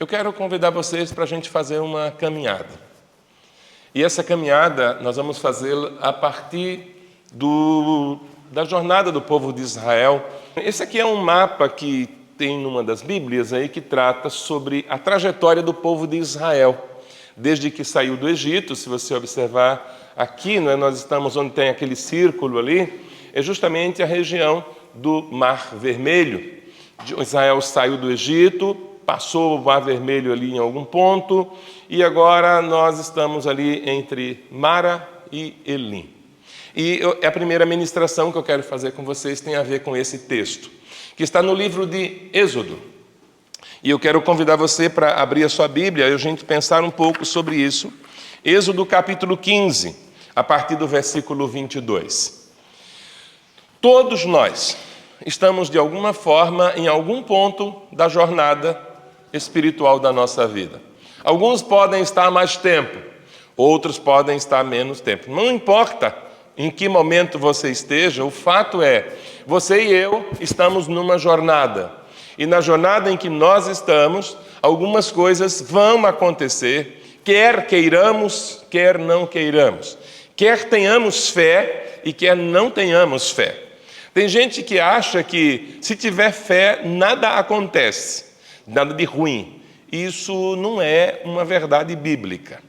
Eu quero convidar vocês para a gente fazer uma caminhada. E essa caminhada nós vamos fazê-la a partir da jornada do povo de Israel. Esse aqui é um mapa que tem numa das Bíblias aí que trata sobre a trajetória do povo de Israel. Desde que saiu do Egito, se você observar aqui, nós estamos onde tem aquele círculo ali, é justamente a região do Mar Vermelho. Israel saiu do Egito, passou o Mar Vermelho ali em algum ponto, e agora nós estamos ali entre Mara e Elim. E a primeira ministração que eu quero fazer com vocês tem a ver com esse texto, que está no livro de Êxodo. E eu quero convidar você para abrir a sua Bíblia e a gente pensar um pouco sobre isso. Êxodo capítulo 15, a partir do versículo 22. Todos nós estamos, de alguma forma, em algum ponto da jornada espiritual da nossa vida. Alguns podem estar mais tempo, outros podem estar menos tempo. Não importa em que momento você esteja, o fato é, você e eu estamos numa jornada. E na jornada em que nós estamos, algumas coisas vão acontecer, quer queiramos, quer não queiramos. Quer tenhamos fé e quer não tenhamos fé. Tem gente que acha que se tiver fé, nada acontece, nada de ruim. Isso não é uma verdade bíblica.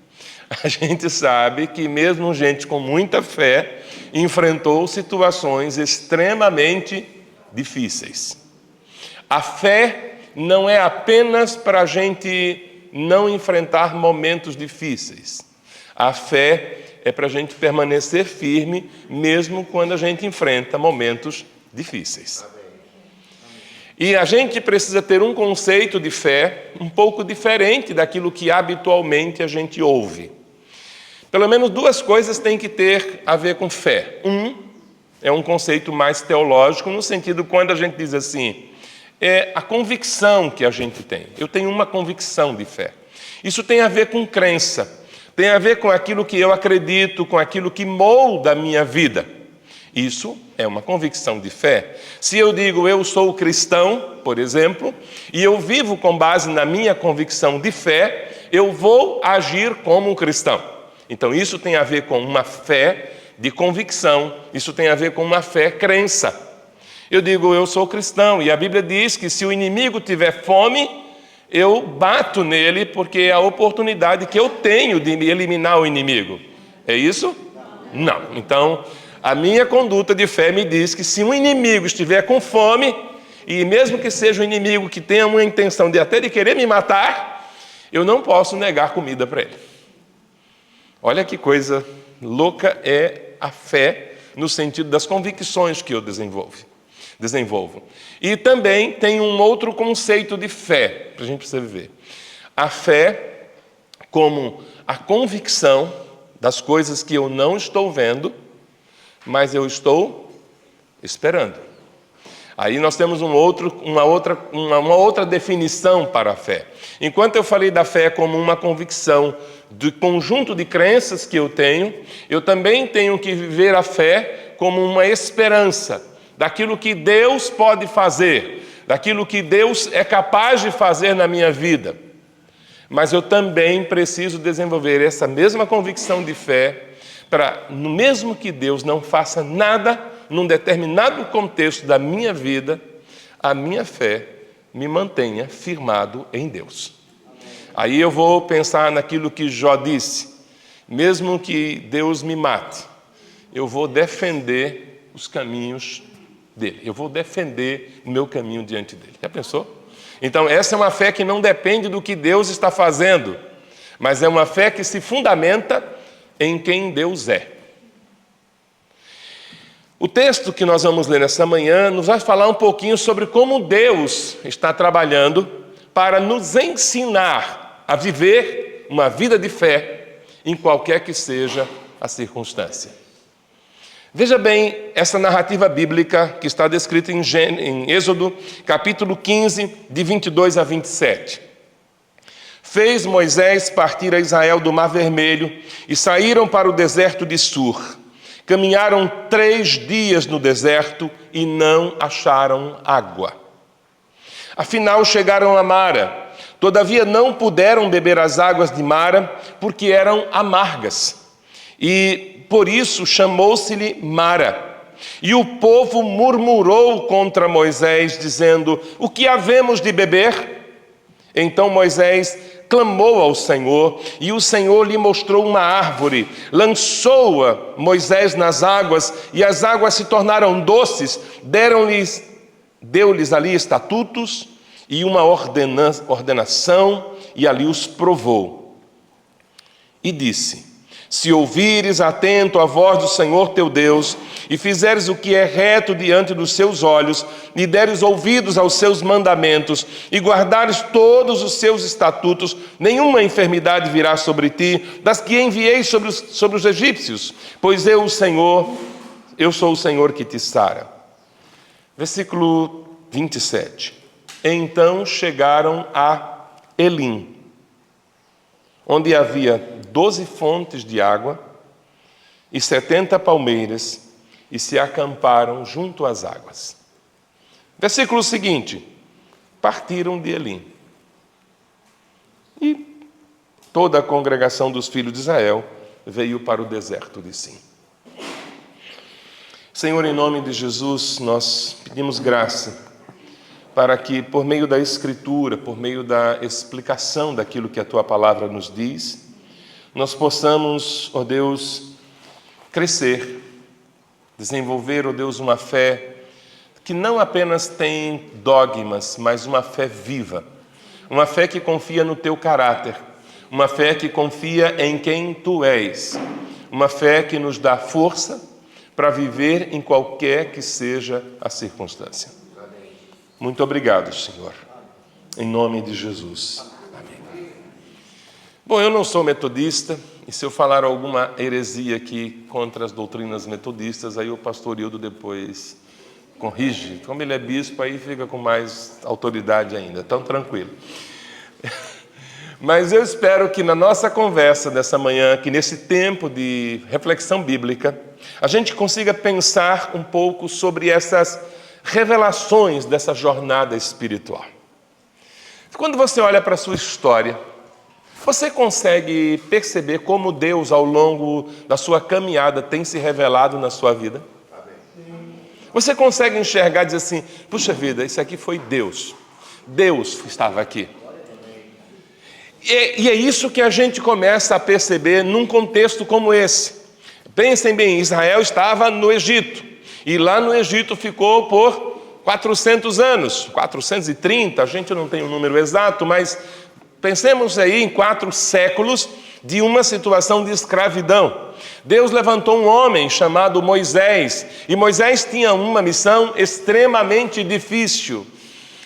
A gente sabe que mesmo gente com muita fé enfrentou situações extremamente difíceis. A fé não é apenas para a gente não enfrentar momentos difíceis. A fé é para a gente permanecer firme, mesmo quando a gente enfrenta momentos difíceis. E a gente precisa ter um conceito de fé um pouco diferente daquilo que habitualmente a gente ouve. Pelo menos duas coisas têm que ter a ver com fé. É um conceito mais teológico, no sentido quando a gente diz assim, é a convicção que a gente tem. Eu tenho uma convicção de fé. Isso tem a ver com crença. Tem a ver com aquilo que eu acredito, com aquilo que molda a minha vida. Isso é uma convicção de fé. Se eu digo eu sou cristão, por exemplo, e eu vivo com base na minha convicção de fé, eu vou agir como um cristão. Então isso tem a ver com uma fé de convicção, isso tem a ver com uma fé crença. Eu digo eu sou cristão e a Bíblia diz que se o inimigo tiver fome, eu bato nele porque é a oportunidade que eu tenho de eliminar o inimigo. É isso? Não. Então, a minha conduta de fé me diz que se um inimigo estiver com fome, e mesmo que seja um inimigo que tenha uma intenção de até de querer me matar, eu não posso negar comida para ele. Olha que coisa louca é a fé no sentido das convicções que eu desenvolvo. E também tem um outro conceito de fé, para a gente precisar viver. A fé como a convicção das coisas que eu não estou vendo, mas eu estou esperando. Aí nós temos uma outra definição para a fé. Enquanto eu falei da fé como uma convicção do conjunto de crenças que eu tenho, eu também tenho que viver a fé como uma esperança daquilo que Deus pode fazer, daquilo que Deus é capaz de fazer na minha vida. Mas eu também preciso desenvolver essa mesma convicção de fé para, mesmo que Deus não faça nada, num determinado contexto da minha vida, a minha fé me mantenha firmado em Deus. Aí eu vou pensar naquilo que Jó disse, mesmo que Deus me mate, eu vou defender os caminhos dele. Eu vou defender o meu caminho diante dele. Já pensou? Então, essa é uma fé que não depende do que Deus está fazendo, mas é uma fé que se fundamenta em quem Deus é. O texto que nós vamos ler nessa manhã nos vai falar um pouquinho sobre como Deus está trabalhando para nos ensinar a viver uma vida de fé em qualquer que seja a circunstância. Veja bem essa narrativa bíblica que está descrita em Êxodo, capítulo 15, de 22 a 27. Fez Moisés partir a Israel do Mar Vermelho e saíram para o deserto de Sur. Caminharam 3 dias no deserto e não acharam água. Afinal chegaram a Mara. Todavia não puderam beber as águas de Mara, porque eram amargas. E por isso chamou-se-lhe Mara. E o povo murmurou contra Moisés, dizendo: o que havemos de beber? Então Moisés clamou ao Senhor, e o Senhor lhe mostrou uma árvore. Lançou-a Moisés nas águas, e as águas se tornaram doces. Deu-lhes ali estatutos e uma ordenação, e ali os provou. E disse: se ouvires atento a voz do Senhor teu Deus, e fizeres o que é reto diante dos seus olhos, e deres ouvidos aos seus mandamentos, e guardares todos os seus estatutos, nenhuma enfermidade virá sobre ti, das que enviei sobre os egípcios, pois eu sou o Senhor que te sara. Versículo 27. Então chegaram a Elim, onde havia 12 fontes de água e 70 palmeiras, e se acamparam junto às águas. Versículo seguinte: partiram de Elim. E toda a congregação dos filhos de Israel veio para o deserto de Sim. Senhor, em nome de Jesus, nós pedimos graça para que, por meio da Escritura, por meio da explicação daquilo que a Tua palavra nos diz, nós possamos, ó Deus, crescer, desenvolver, ó Deus, uma fé que não apenas tem dogmas, mas uma fé viva, uma fé que confia no Teu caráter, uma fé que confia em quem Tu és, uma fé que nos dá força para viver em qualquer que seja a circunstância. Muito obrigado, Senhor, em nome de Jesus. Amém. Bom, eu não sou metodista, e se eu falar alguma heresia aqui contra as doutrinas metodistas, aí o pastor Hildo depois corrige. Como ele é bispo, aí fica com mais autoridade ainda, tão tranquilo. Mas eu espero que na nossa conversa dessa manhã, que nesse tempo de reflexão bíblica, a gente consiga pensar um pouco sobre essas revelações dessa jornada espiritual. Quando você olha para a sua história, você consegue perceber como Deus, ao longo da sua caminhada, tem se revelado na sua vida? Você consegue enxergar e dizer assim: puxa vida, isso aqui foi Deus. Deus estava aqui. E é isso que a gente começa a perceber num contexto como esse. Pensem bem, Israel estava no Egito. E lá no Egito ficou por 400 anos, 430, a gente não tem um número exato, mas pensemos aí em 4 séculos de uma situação de escravidão. Deus levantou um homem chamado Moisés, e Moisés tinha uma missão extremamente difícil: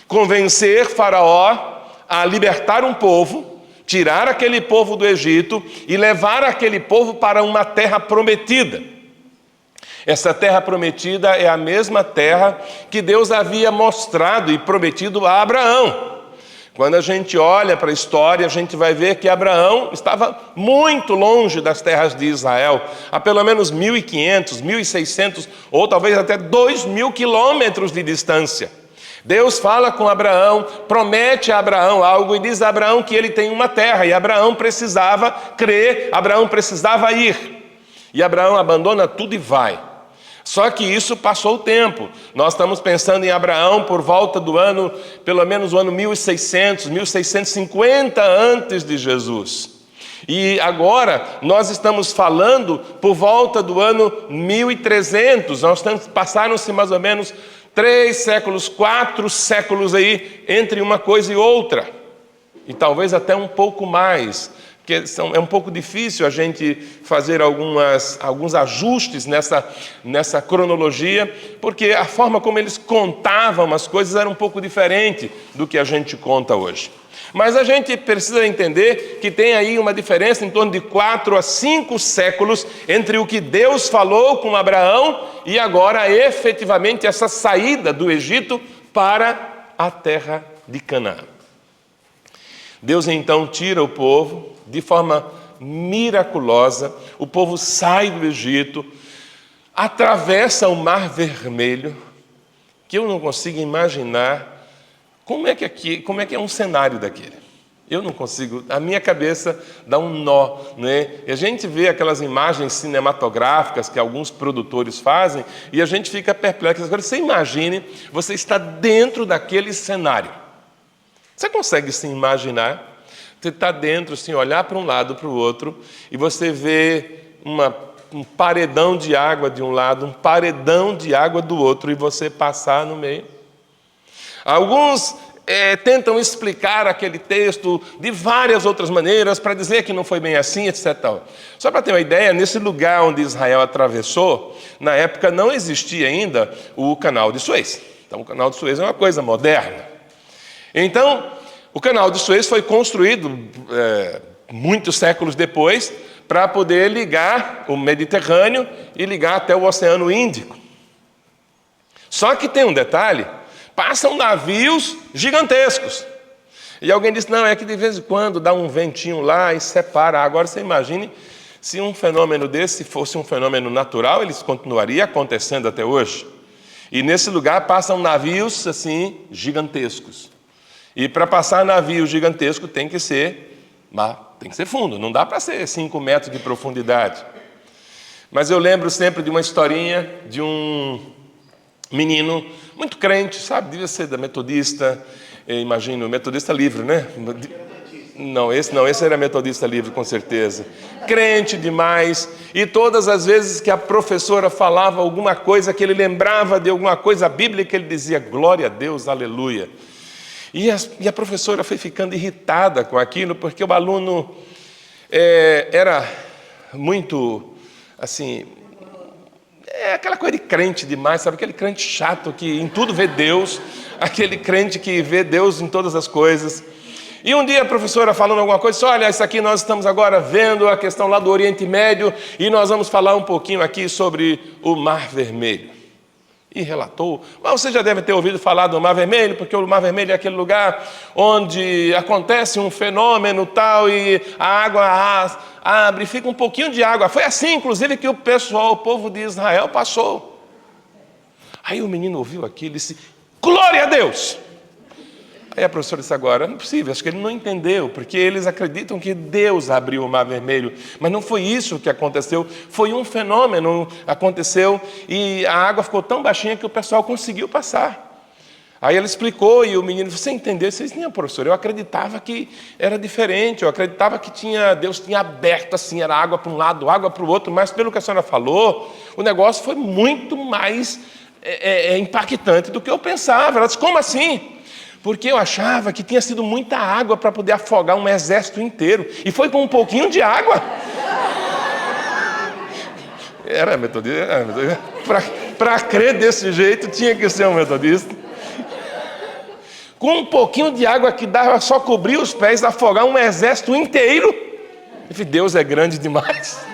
convencer Faraó a libertar um povo, tirar aquele povo do Egito e levar aquele povo para uma terra prometida. Essa terra prometida é a mesma terra que Deus havia mostrado e prometido a Abraão. Quando a gente olha para a história, a gente vai ver que Abraão estava muito longe das terras de Israel, a pelo menos 1.500, 1.600 ou talvez até 2.000 quilômetros de distância. Deus fala com Abraão, promete a Abraão algo e diz a Abraão que ele tem uma terra, e Abraão precisava crer, Abraão precisava ir. E Abraão abandona tudo e vai. Só que isso passou o tempo. Nós estamos pensando em Abraão por volta do ano, pelo menos o ano 1600, 1650 antes de Jesus. E agora nós estamos falando por volta do ano 1300. Passaram-se mais ou menos 3 séculos, 4 séculos aí entre uma coisa e outra. E talvez até um pouco mais. Porque é um pouco difícil a gente fazer alguns ajustes nessa cronologia, porque a forma como eles contavam as coisas era um pouco diferente do que a gente conta hoje. Mas a gente precisa entender que tem aí uma diferença em torno de 4 a 5 séculos entre o que Deus falou com Abraão e agora efetivamente essa saída do Egito para a terra de Canaã. Deus então tira o povo de forma miraculosa, o povo sai do Egito, atravessa o Mar Vermelho, que eu não consigo imaginar como é que é um cenário daquele. Eu não consigo, a minha cabeça dá um nó, né? E a gente vê aquelas imagens cinematográficas que alguns produtores fazem e a gente fica perplexo. Agora, você imagine, você está dentro daquele cenário. Você consegue se imaginar? Você está dentro, assim, olhar para um lado, para o outro, e você vê um paredão de água de um lado, um paredão de água do outro, e você passar no meio. Alguns tentam explicar aquele texto de várias outras maneiras para dizer que não foi bem assim, etc. Só para ter uma ideia, nesse lugar onde Israel atravessou, na época não existia ainda o Canal de Suez. Então o Canal de Suez é uma coisa moderna. Então, o Canal de Suez foi construído muitos séculos depois para poder ligar o Mediterrâneo e ligar até o Oceano Índico. Só que tem um detalhe: passam navios gigantescos. E alguém disse, não, é que de vez em quando dá um ventinho lá e separa. Agora você imagine se um fenômeno desse fosse um fenômeno natural, ele continuaria acontecendo até hoje. E nesse lugar passam navios assim gigantescos. E para passar navio gigantesco tem que ser fundo, não dá para ser 5 metros de profundidade. Mas eu lembro sempre de uma historinha de um menino muito crente, sabe? Devia ser da Metodista, imagino, Metodista Livre, né? Não, esse era Metodista Livre, com certeza. Crente demais, e todas as vezes que a professora falava alguma coisa, que ele lembrava de alguma coisa bíblica, ele dizia, glória a Deus, aleluia. E a professora foi ficando irritada com aquilo, porque o aluno era muito, assim, aquela coisa de crente demais, sabe? Aquele crente chato que em tudo vê Deus, aquele crente que vê Deus em todas as coisas. E um dia a professora falando alguma coisa, disse, olha, isso aqui nós estamos agora vendo a questão lá do Oriente Médio e nós vamos falar um pouquinho aqui sobre o Mar Vermelho. E relatou, mas você já deve ter ouvido falar do Mar Vermelho, porque o Mar Vermelho é aquele lugar onde acontece um fenômeno tal e a água abre, fica um pouquinho de água. Foi assim, inclusive, que o povo de Israel passou. Aí o menino ouviu aquilo e disse, glória a Deus! Aí a professora disse agora, não é possível, acho que ele não entendeu, porque eles acreditam que Deus abriu o Mar Vermelho, mas não foi isso que aconteceu, foi um fenômeno, aconteceu, e a água ficou tão baixinha que o pessoal conseguiu passar. Aí ela explicou, e o menino, você entendeu? Você disse, não, professor, eu acreditava que era diferente, eu acreditava que Deus tinha aberto assim, era água para um lado, água para o outro, mas pelo que a senhora falou, o negócio foi muito mais impactante do que eu pensava. Ela disse, como assim? Porque eu achava que tinha sido muita água para poder afogar um exército inteiro. E foi com um pouquinho de água. Era metodista. Para crer desse jeito, tinha que ser um metodista. Com um pouquinho de água que dava só cobrir os pés, afogar um exército inteiro. Deus é grande demais.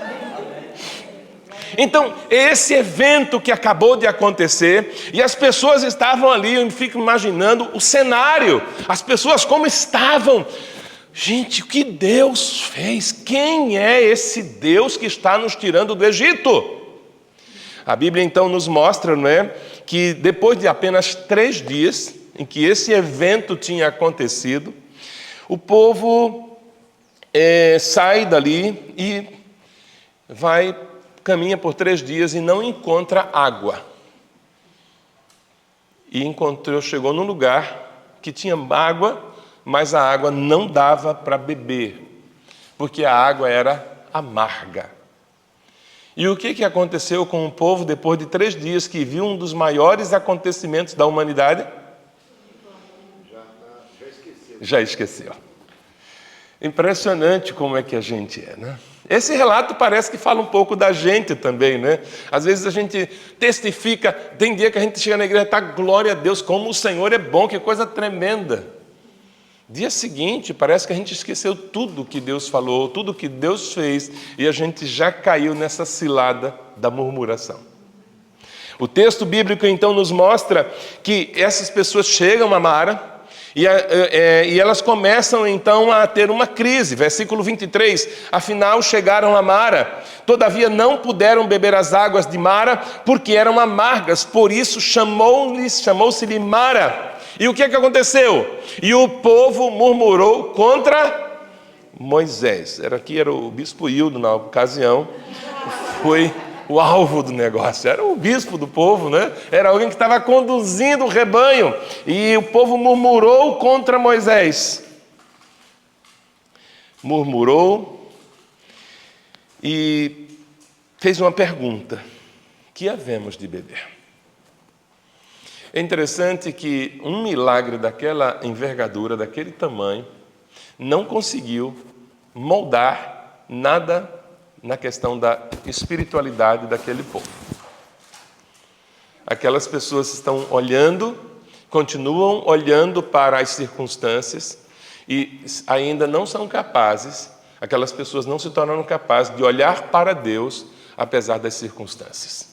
Então, esse evento que acabou de acontecer, e as pessoas estavam ali, eu fico imaginando o cenário, as pessoas como estavam. Gente, o que Deus fez? Quem é esse Deus que está nos tirando do Egito? A Bíblia então nos mostra, não é, que depois de apenas 3 dias, em que esse evento tinha acontecido, o povo sai dali e caminha por 3 dias e não encontra água. E chegou num lugar que tinha água, mas a água não dava para beber, porque a água era amarga. E o que aconteceu com o povo depois de 3 dias que viu um dos maiores acontecimentos da humanidade? Já esqueceu. Impressionante como é que a gente é, né? Esse relato parece que fala um pouco da gente também, né? Às vezes a gente testifica, tem dia que a gente chega na igreja e está, glória a Deus, como o Senhor é bom, que coisa tremenda. Dia seguinte, parece que a gente esqueceu tudo que Deus falou, tudo que Deus fez, e a gente já caiu nessa cilada da murmuração. O texto bíblico então nos mostra que essas pessoas chegam a Mara, e elas começam então a ter uma crise. Versículo 23, afinal chegaram a Mara, todavia não puderam beber as águas de Mara, porque eram amargas, por isso chamou-se-lhe Mara. E o que é que aconteceu? E o povo murmurou contra Moisés. Aqui era o bispo Hildo, na ocasião, foi o alvo do negócio. Era o bispo do povo, né? Era alguém que estava conduzindo o rebanho. E o povo murmurou contra Moisés. Murmurou e fez uma pergunta: que havemos de beber? É interessante que um milagre daquela envergadura, daquele tamanho, não conseguiu moldar nada na questão da espiritualidade daquele povo. Aquelas pessoas estão olhando, continuam olhando para as circunstâncias e ainda não são capazes, aquelas pessoas não se tornaram capazes de olhar para Deus apesar das circunstâncias.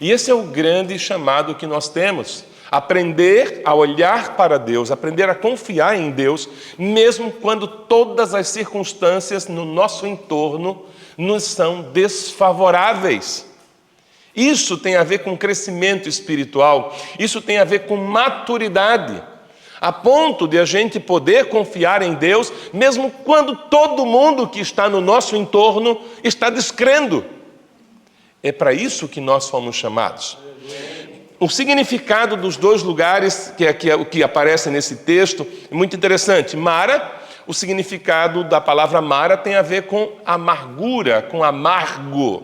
E esse é o grande chamado que nós temos: aprender a olhar para Deus, aprender a confiar em Deus, mesmo quando todas as circunstâncias no nosso entorno nos são desfavoráveis. Isso tem a ver com crescimento espiritual, isso tem a ver com maturidade, a ponto de a gente poder confiar em Deus, mesmo quando todo mundo que está no nosso entorno está descrendo. É para isso que nós fomos chamados. O significado dos dois lugares que aparece nesse texto é muito interessante. Mara, o significado da palavra Mara tem a ver com amargura, com amargo.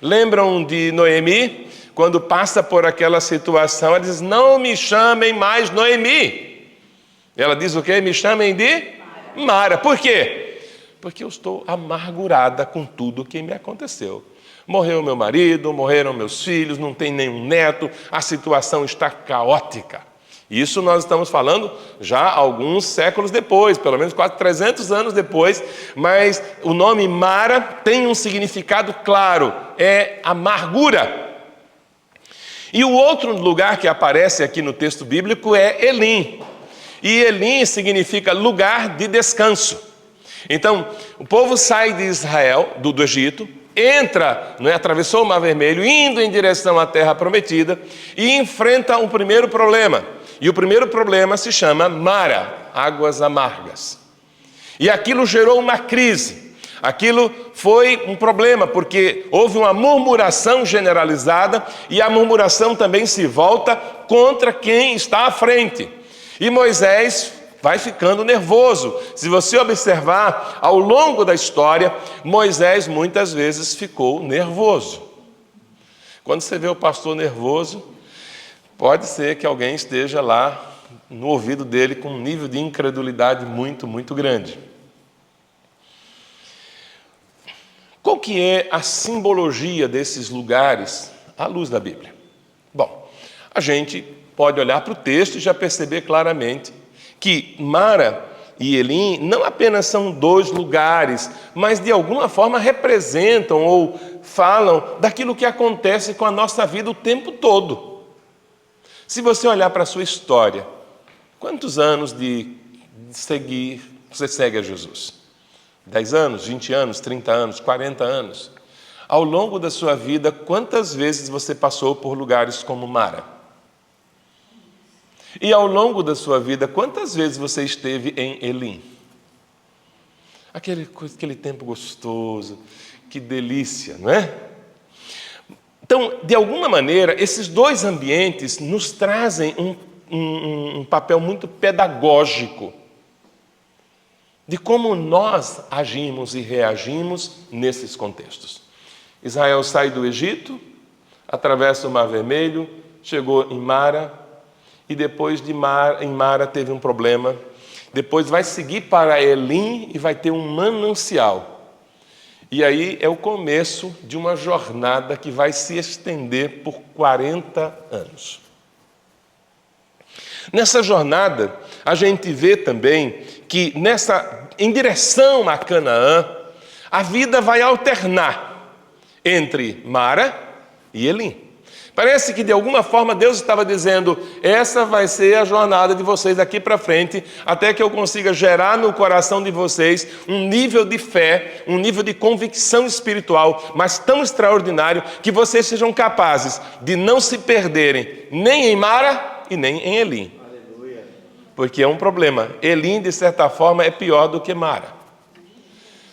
Lembram de Noemi? Quando passa por aquela situação, ela diz: não me chamem mais Noemi. Ela diz o quê? Me chamem de Mara. Por quê? Porque eu estou amargurada com tudo o que me aconteceu. Morreu meu marido, morreram meus filhos, não tem nenhum neto, a situação está caótica. Isso nós estamos falando já alguns séculos depois, pelo menos quase 300 anos depois, mas o nome Mara tem um significado claro, é amargura. E o outro lugar que aparece aqui no texto bíblico é Elim. E Elim significa lugar de descanso. Então, o povo sai de Israel, do Egito, entra, atravessou o Mar Vermelho, indo em direção à Terra Prometida, e enfrenta um primeiro problema. E o primeiro problema se chama Mara, águas amargas. E aquilo gerou uma crise. Aquilo foi um problema, porque houve uma murmuração generalizada, e a murmuração também se volta contra quem está à frente. E Moisés vai ficando nervoso. Se você observar, ao longo da história, Moisés muitas vezes ficou nervoso. Quando você vê o pastor nervoso, pode ser que alguém esteja lá no ouvido dele com um nível de incredulidade muito, muito grande. Qual que é a simbologia desses lugares à luz da Bíblia? Bom, a gente pode olhar para o texto e já perceber claramente que Mara e Elim não apenas são dois lugares, mas de alguma forma representam ou falam daquilo que acontece com a nossa vida o tempo todo. Se você olhar para a sua história, quantos anos de seguir você segue a Jesus? 10 anos, 20 anos, 30 anos, 40 anos? Ao longo da sua vida, quantas vezes você passou por lugares como Mara? E ao longo da sua vida, quantas vezes você esteve em Elim? Aquele tempo gostoso, que delícia, não é? Então, de alguma maneira, esses dois ambientes nos trazem um papel muito pedagógico de como nós agimos e reagimos nesses contextos. Israel sai do Egito, atravessa o Mar Vermelho, chegou em Mara, e depois em Mara teve um problema. Depois vai seguir para Elim e vai ter um manancial. E aí é o começo de uma jornada que vai se estender por 40 anos. Nessa jornada, a gente vê também que em direção a Canaã, a vida vai alternar entre Mara e Elim. Parece que de alguma forma Deus estava dizendo: essa vai ser a jornada de vocês daqui para frente, até que eu consiga gerar no coração de vocês um nível de fé, um nível de convicção espiritual, mas tão extraordinário que vocês sejam capazes de não se perderem nem em Mara e nem em Elim. Aleluia. porque é um problema. Elim, de certa forma, é pior do que Mara.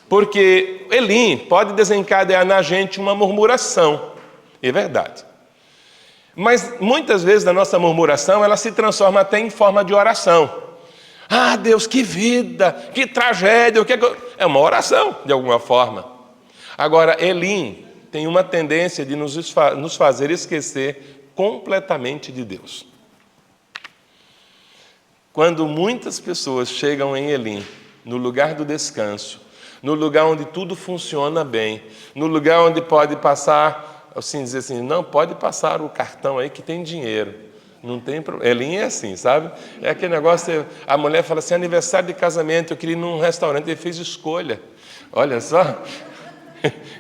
Porque Elim pode desencadear na gente uma murmuração, é verdade. Mas muitas vezes a nossa murmuração, ela se transforma até em forma de oração. Ah, Deus, que vida, que tragédia, é uma oração, de alguma forma. Agora, Elim tem uma tendência de nos fazer esquecer completamente de Deus. Quando muitas pessoas chegam em Elim, no lugar do descanso, no lugar onde tudo funciona bem, no lugar onde pode passar, assim, dizer assim, não, pode passar o cartão aí que tem dinheiro. Não tem problema. Elim é assim, sabe? É aquele negócio, a mulher fala assim, aniversário de casamento, eu queria ir num restaurante, ele fez escolha. Olha só,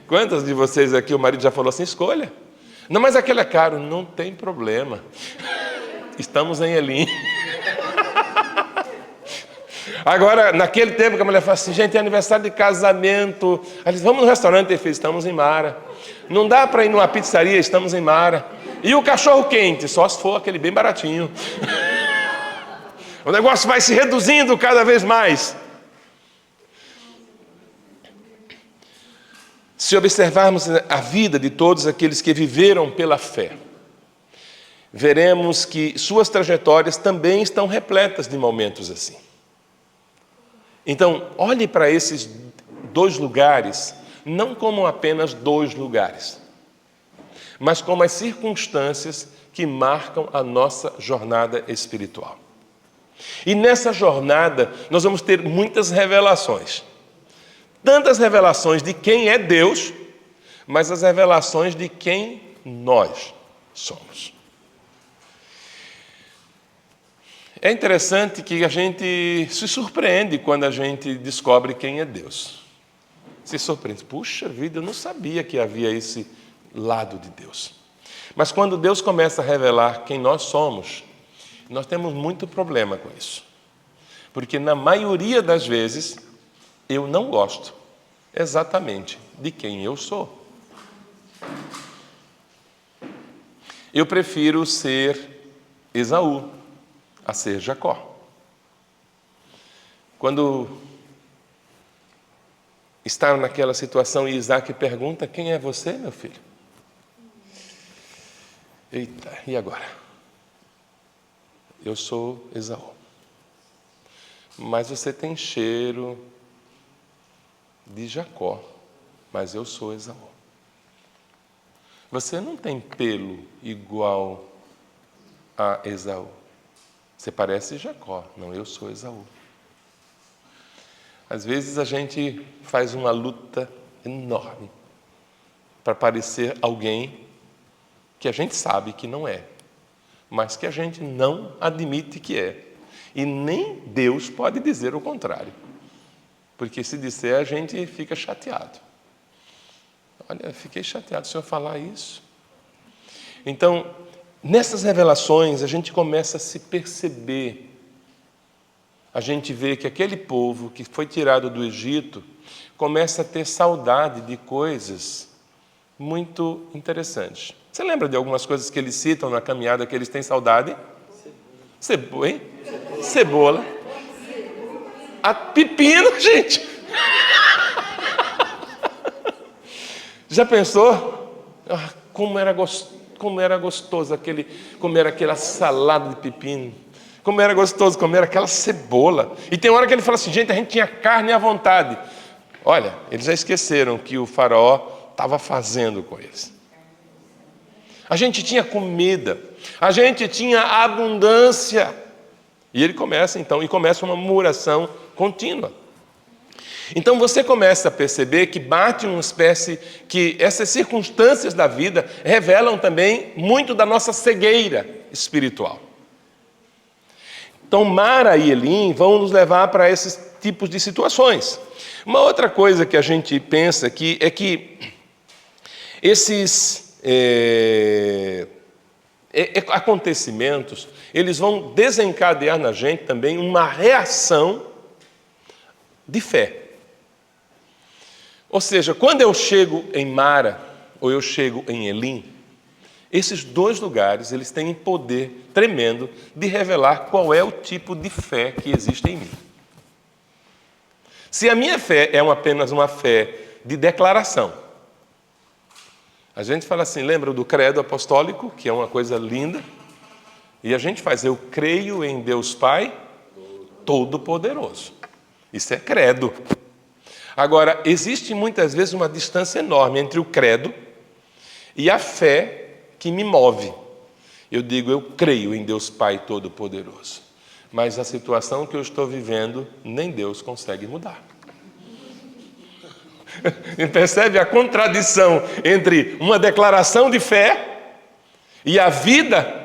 quantas de vocês aqui o marido já falou assim, escolha. Não, mas aquele é caro. Não tem problema. Estamos em Elim. Agora, naquele tempo que a mulher fala assim, gente, é aniversário de casamento. Aí vamos no restaurante, ele fez, estamos em Mara. Não dá para ir numa pizzaria, estamos em Mara. E o cachorro quente, só se for aquele bem baratinho. O negócio vai se reduzindo cada vez mais. Se observarmos a vida de todos aqueles que viveram pela fé, veremos que suas trajetórias também estão repletas de momentos assim. Então, olhe para esses dois lugares, não como apenas dois lugares, mas como as circunstâncias que marcam a nossa jornada espiritual. E nessa jornada, nós vamos ter muitas revelações. Tantas revelações de quem é Deus, mas as revelações de quem nós somos. É interessante que a gente se surpreende quando a gente descobre quem é Deus. Se surpreende. Puxa vida, eu não sabia que havia esse lado de Deus. Mas quando Deus começa a revelar quem nós somos, nós temos muito problema com isso. Porque na maioria das vezes, eu não gosto exatamente de quem eu sou. Eu prefiro ser Esaú a ser Jacó. Quando está naquela situação e Isaac pergunta, quem é você, meu filho? Eita, e agora? Eu sou Esaú. Mas você tem cheiro de Jacó, mas eu sou Esaú. Você não tem pelo igual a Esaú. Você parece Jacó, não, eu sou Esaú. Às vezes a gente faz uma luta enorme para parecer alguém que a gente sabe que não é, mas que a gente não admite que é. E nem Deus pode dizer o contrário, porque se disser a gente fica chateado. Olha, fiquei chateado do senhor falar isso. Então, nessas revelações, a gente começa a se perceber. A gente vê que aquele povo que foi tirado do Egito começa a ter saudade de coisas muito interessantes. Você lembra de algumas coisas que eles citam na caminhada que eles têm saudade? Cebola, hein? Cebola. A pepino, gente. Já pensou? Como era gostoso comer aquela salada de pepino. Como era gostoso comer aquela cebola. E tem hora que ele fala assim, gente, a gente tinha carne à vontade. Olha, eles já esqueceram que o faraó estava fazendo com eles. A gente tinha comida, a gente tinha abundância. E ele começa uma murmuração contínua. Então você começa a perceber que bate uma espécie, que essas circunstâncias da vida revelam também muito da nossa cegueira espiritual. Então Mara e Elim vão nos levar para esses tipos de situações. Uma outra coisa que a gente pensa aqui é que esses acontecimentos, eles vão desencadear na gente também uma reação de fé. Ou seja, quando eu chego em Mara, ou eu chego em Elim, Esses dois lugares, eles têm um poder tremendo de revelar qual é o tipo de fé que existe em mim. Se a minha fé é apenas uma fé de declaração, a gente fala assim, lembra do credo apostólico, que é uma coisa linda, e a gente faz, eu creio em Deus Pai Todo-Poderoso. Isso é credo. Agora, existe muitas vezes uma distância enorme entre o credo e a fé que me move. Eu digo, eu creio em Deus Pai Todo-Poderoso. Mas a situação que eu estou vivendo, nem Deus consegue mudar. Percebe a contradição entre uma declaração de fé e a vida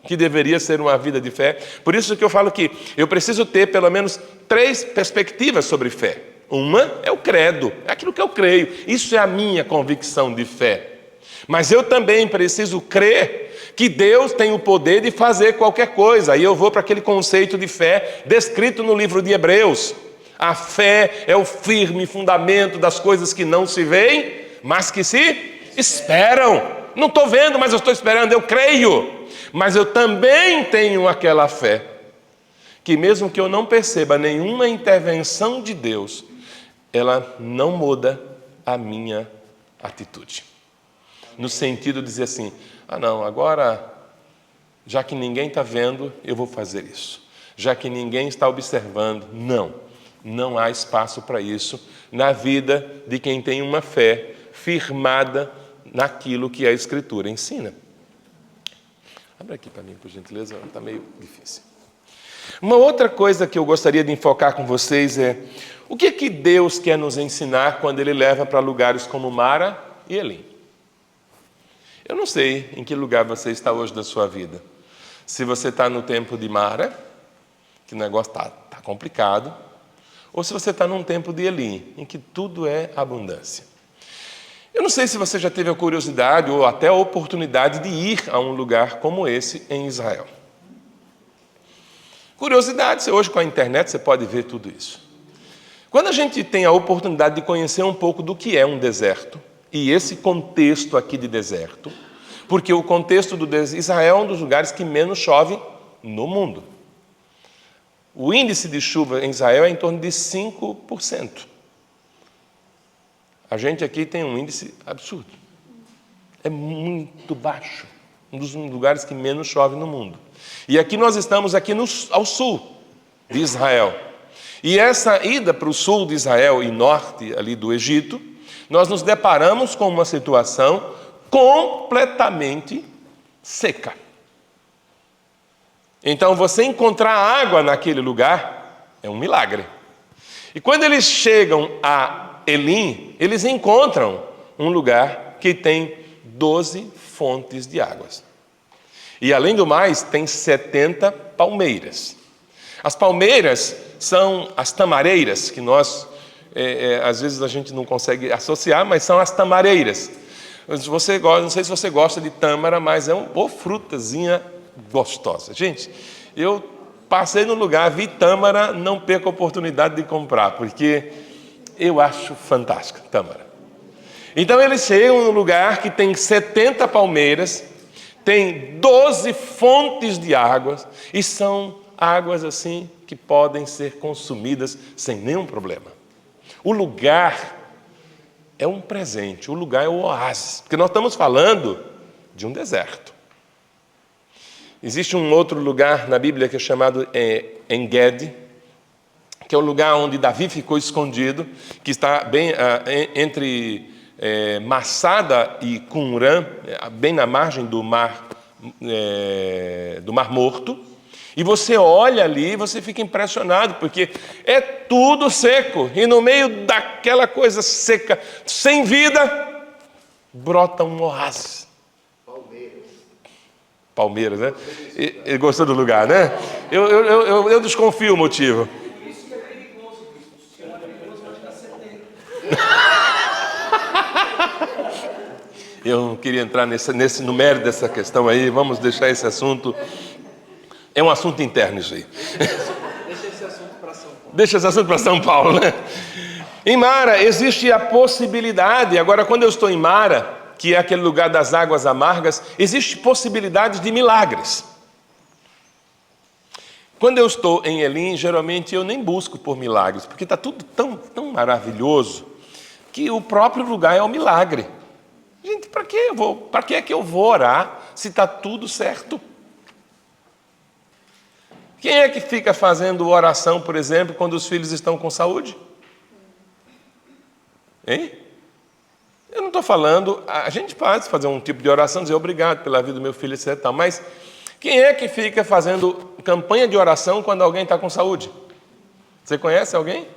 que deveria ser uma vida de fé? Por isso que eu falo que eu preciso ter pelo menos 3 perspectivas sobre fé. Uma é o credo, é aquilo que eu creio. Isso é a minha convicção de fé. Mas eu também preciso crer que Deus tem o poder de fazer qualquer coisa. Aí eu vou para aquele conceito de fé descrito no livro de Hebreus. A fé é o firme fundamento das coisas que não se veem, mas que se esperam. Não estou vendo, mas eu estou esperando, eu creio. Mas eu também tenho aquela fé que mesmo que eu não perceba nenhuma intervenção de Deus, ela não muda a minha atitude. No sentido de dizer assim, não, agora, já que ninguém está vendo, eu vou fazer isso. Já que ninguém está observando, não há espaço para isso na vida de quem tem uma fé firmada naquilo que a Escritura ensina. Abre aqui para mim, por gentileza, está meio difícil. Uma outra coisa que eu gostaria de enfocar com vocês é o que Deus quer nos ensinar quando Ele leva para lugares como Mara e Elim. Eu não sei em que lugar você está hoje da sua vida. Se você está no tempo de Mara, que o negócio está complicado, ou se você está num tempo de Elim, em que tudo é abundância. Eu não sei se você já teve a curiosidade ou até a oportunidade de ir a um lugar como esse em Israel. Curiosidade, hoje com a internet você pode ver tudo isso. Quando a gente tem a oportunidade de conhecer um pouco do que é um deserto, e esse contexto aqui de deserto, porque o contexto do deserto, Israel é um dos lugares que menos chove no mundo. O índice de chuva em Israel é em torno de 5%. A gente aqui tem um índice absurdo. É muito baixo. Um dos lugares que menos chove no mundo. E aqui nós estamos ao sul de Israel. E essa ida para o sul de Israel e norte ali do Egito, nós nos deparamos com uma situação completamente seca. Então, você encontrar água naquele lugar é um milagre. E quando eles chegam a Elim, eles encontram um lugar que tem 12 fontes de águas. E, além do mais, tem 70 palmeiras. As palmeiras são as tamareiras, que nós, às vezes, a gente não consegue associar, mas são as tamareiras. Você gosta, não sei se você gosta de tâmara, mas é uma frutazinha gostosa. Gente, eu passei no lugar, vi tâmara, não perco a oportunidade de comprar, porque eu acho fantástica tâmara. Então eles chegam num lugar que tem 70 palmeiras, tem 12 fontes de águas, e são águas assim que podem ser consumidas sem nenhum problema. O lugar é um presente, o lugar é o oásis, porque nós estamos falando de um deserto. Existe um outro lugar na Bíblia que é chamado En-Gedi, que é o lugar onde Davi ficou escondido, que está bem entre Massada e Qumran, bem na margem do Mar Morto. E você olha ali e você fica impressionado, porque é tudo seco. E no meio daquela coisa seca, sem vida, brota um oásis. Palmeiras, né? Ele gostou do lugar, né? Eu desconfio o motivo. Isso que é perigoso, Cristo. Se é perigoso, vai ficar 70. Eu não queria entrar no mérito dessa questão aí. Vamos deixar esse assunto. É um assunto interno isso aí. Deixa esse assunto para São Paulo. Deixa esse assunto para São Paulo, né? Em Mara existe a possibilidade. Agora, quando eu estou em Mara, que é aquele lugar das águas amargas, existe possibilidade de milagres. Quando eu estou em Elim, geralmente eu nem busco por milagres, porque está tudo tão maravilhoso que o próprio lugar é um milagre. Gente, para que é que eu vou orar se está tudo certo? Quem é que fica fazendo oração, por exemplo, quando os filhos estão com saúde? Hein? Eu não estou falando, a gente pode fazer um tipo de oração, dizer obrigado pela vida do meu filho, etc. Mas quem é que fica fazendo campanha de oração quando alguém está com saúde? Você conhece alguém?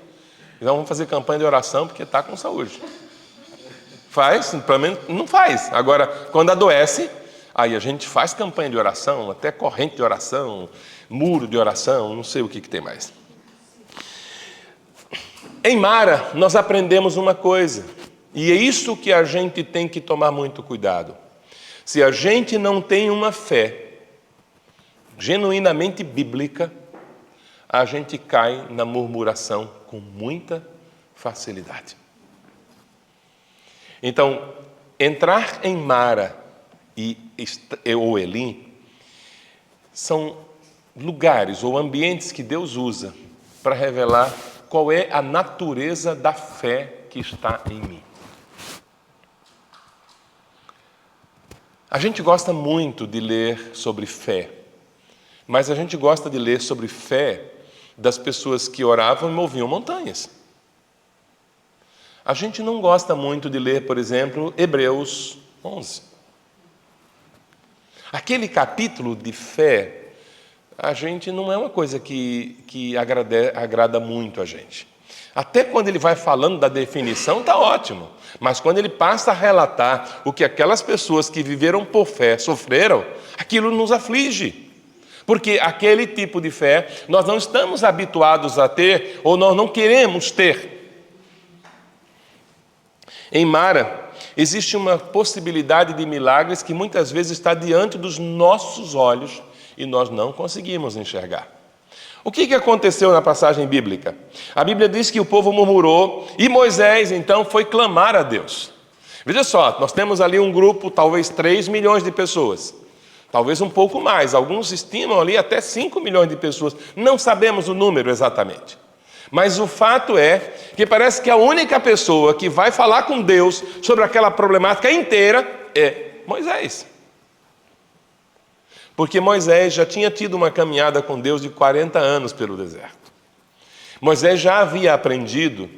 Então vamos fazer campanha de oração porque está com saúde. Faz? Pelo menos não faz. Agora, quando adoece, aí a gente faz campanha de oração, até corrente de oração, muro de oração, não sei o que tem mais. Em Mara, nós aprendemos uma coisa, e é isso que a gente tem que tomar muito cuidado. Se a gente não tem uma fé genuinamente bíblica, a gente cai na murmuração com muita facilidade. Então, entrar em Mara ou Elim são lugares ou ambientes que Deus usa para revelar qual é a natureza da fé que está em mim. A gente gosta muito de ler sobre fé, mas a gente gosta de ler sobre fé das pessoas que oravam e moviam montanhas. A gente não gosta muito de ler, por exemplo, Hebreus 11. Aquele capítulo de fé, a gente não é uma coisa que agrada muito a gente. Até quando ele vai falando da definição, está ótimo. Mas quando ele passa a relatar o que aquelas pessoas que viveram por fé sofreram, aquilo nos aflige. Porque aquele tipo de fé nós não estamos habituados a ter, ou nós não queremos ter. Em Mara, existe uma possibilidade de milagres que muitas vezes está diante dos nossos olhos e nós não conseguimos enxergar. O que aconteceu na passagem bíblica? A Bíblia diz que o povo murmurou e Moisés, então, foi clamar a Deus. Veja só, nós temos ali um grupo, talvez 3 milhões de pessoas. Talvez um pouco mais. Alguns estimam ali até 5 milhões de pessoas. Não sabemos o número exatamente. Mas o fato é que parece que a única pessoa que vai falar com Deus sobre aquela problemática inteira é Moisés. Porque Moisés já tinha tido uma caminhada com Deus de 40 anos pelo deserto. Moisés já havia aprendido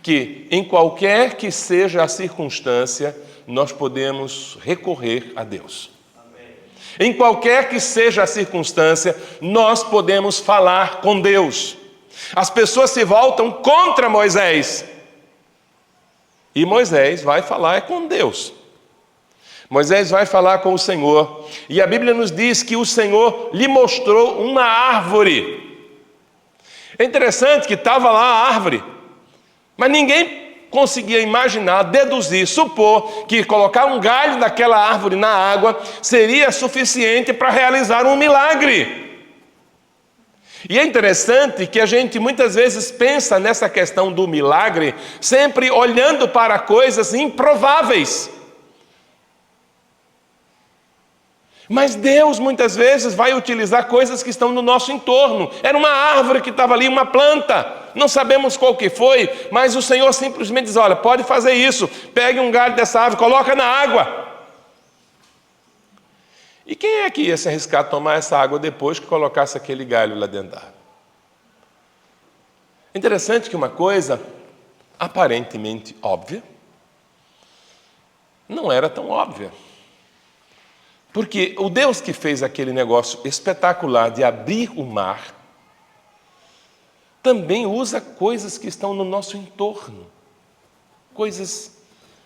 que, em qualquer que seja a circunstância, nós podemos recorrer a Deus. Em qualquer que seja a circunstância, nós podemos falar com Deus. As pessoas se voltam contra Moisés. E Moisés vai falar com Deus. Moisés vai falar com o Senhor. E a Bíblia nos diz que o Senhor lhe mostrou uma árvore. É interessante que estava lá a árvore. Mas ninguém conseguia imaginar, deduzir, supor que colocar um galho daquela árvore na água seria suficiente para realizar um milagre. E é interessante que a gente muitas vezes pensa nessa questão do milagre sempre olhando para coisas improváveis. Mas Deus muitas vezes vai utilizar coisas que estão no nosso entorno. Era uma árvore que estava ali, uma planta. Não sabemos qual que foi, mas o Senhor simplesmente diz, olha, pode fazer isso. Pegue um galho dessa árvore, coloca na água. E quem é que ia se arriscar a tomar essa água depois que colocasse aquele galho lá dentro da água? Interessante que uma coisa aparentemente óbvia não era tão óbvia. Porque o Deus que fez aquele negócio espetacular de abrir o mar também usa coisas que estão no nosso entorno. Coisas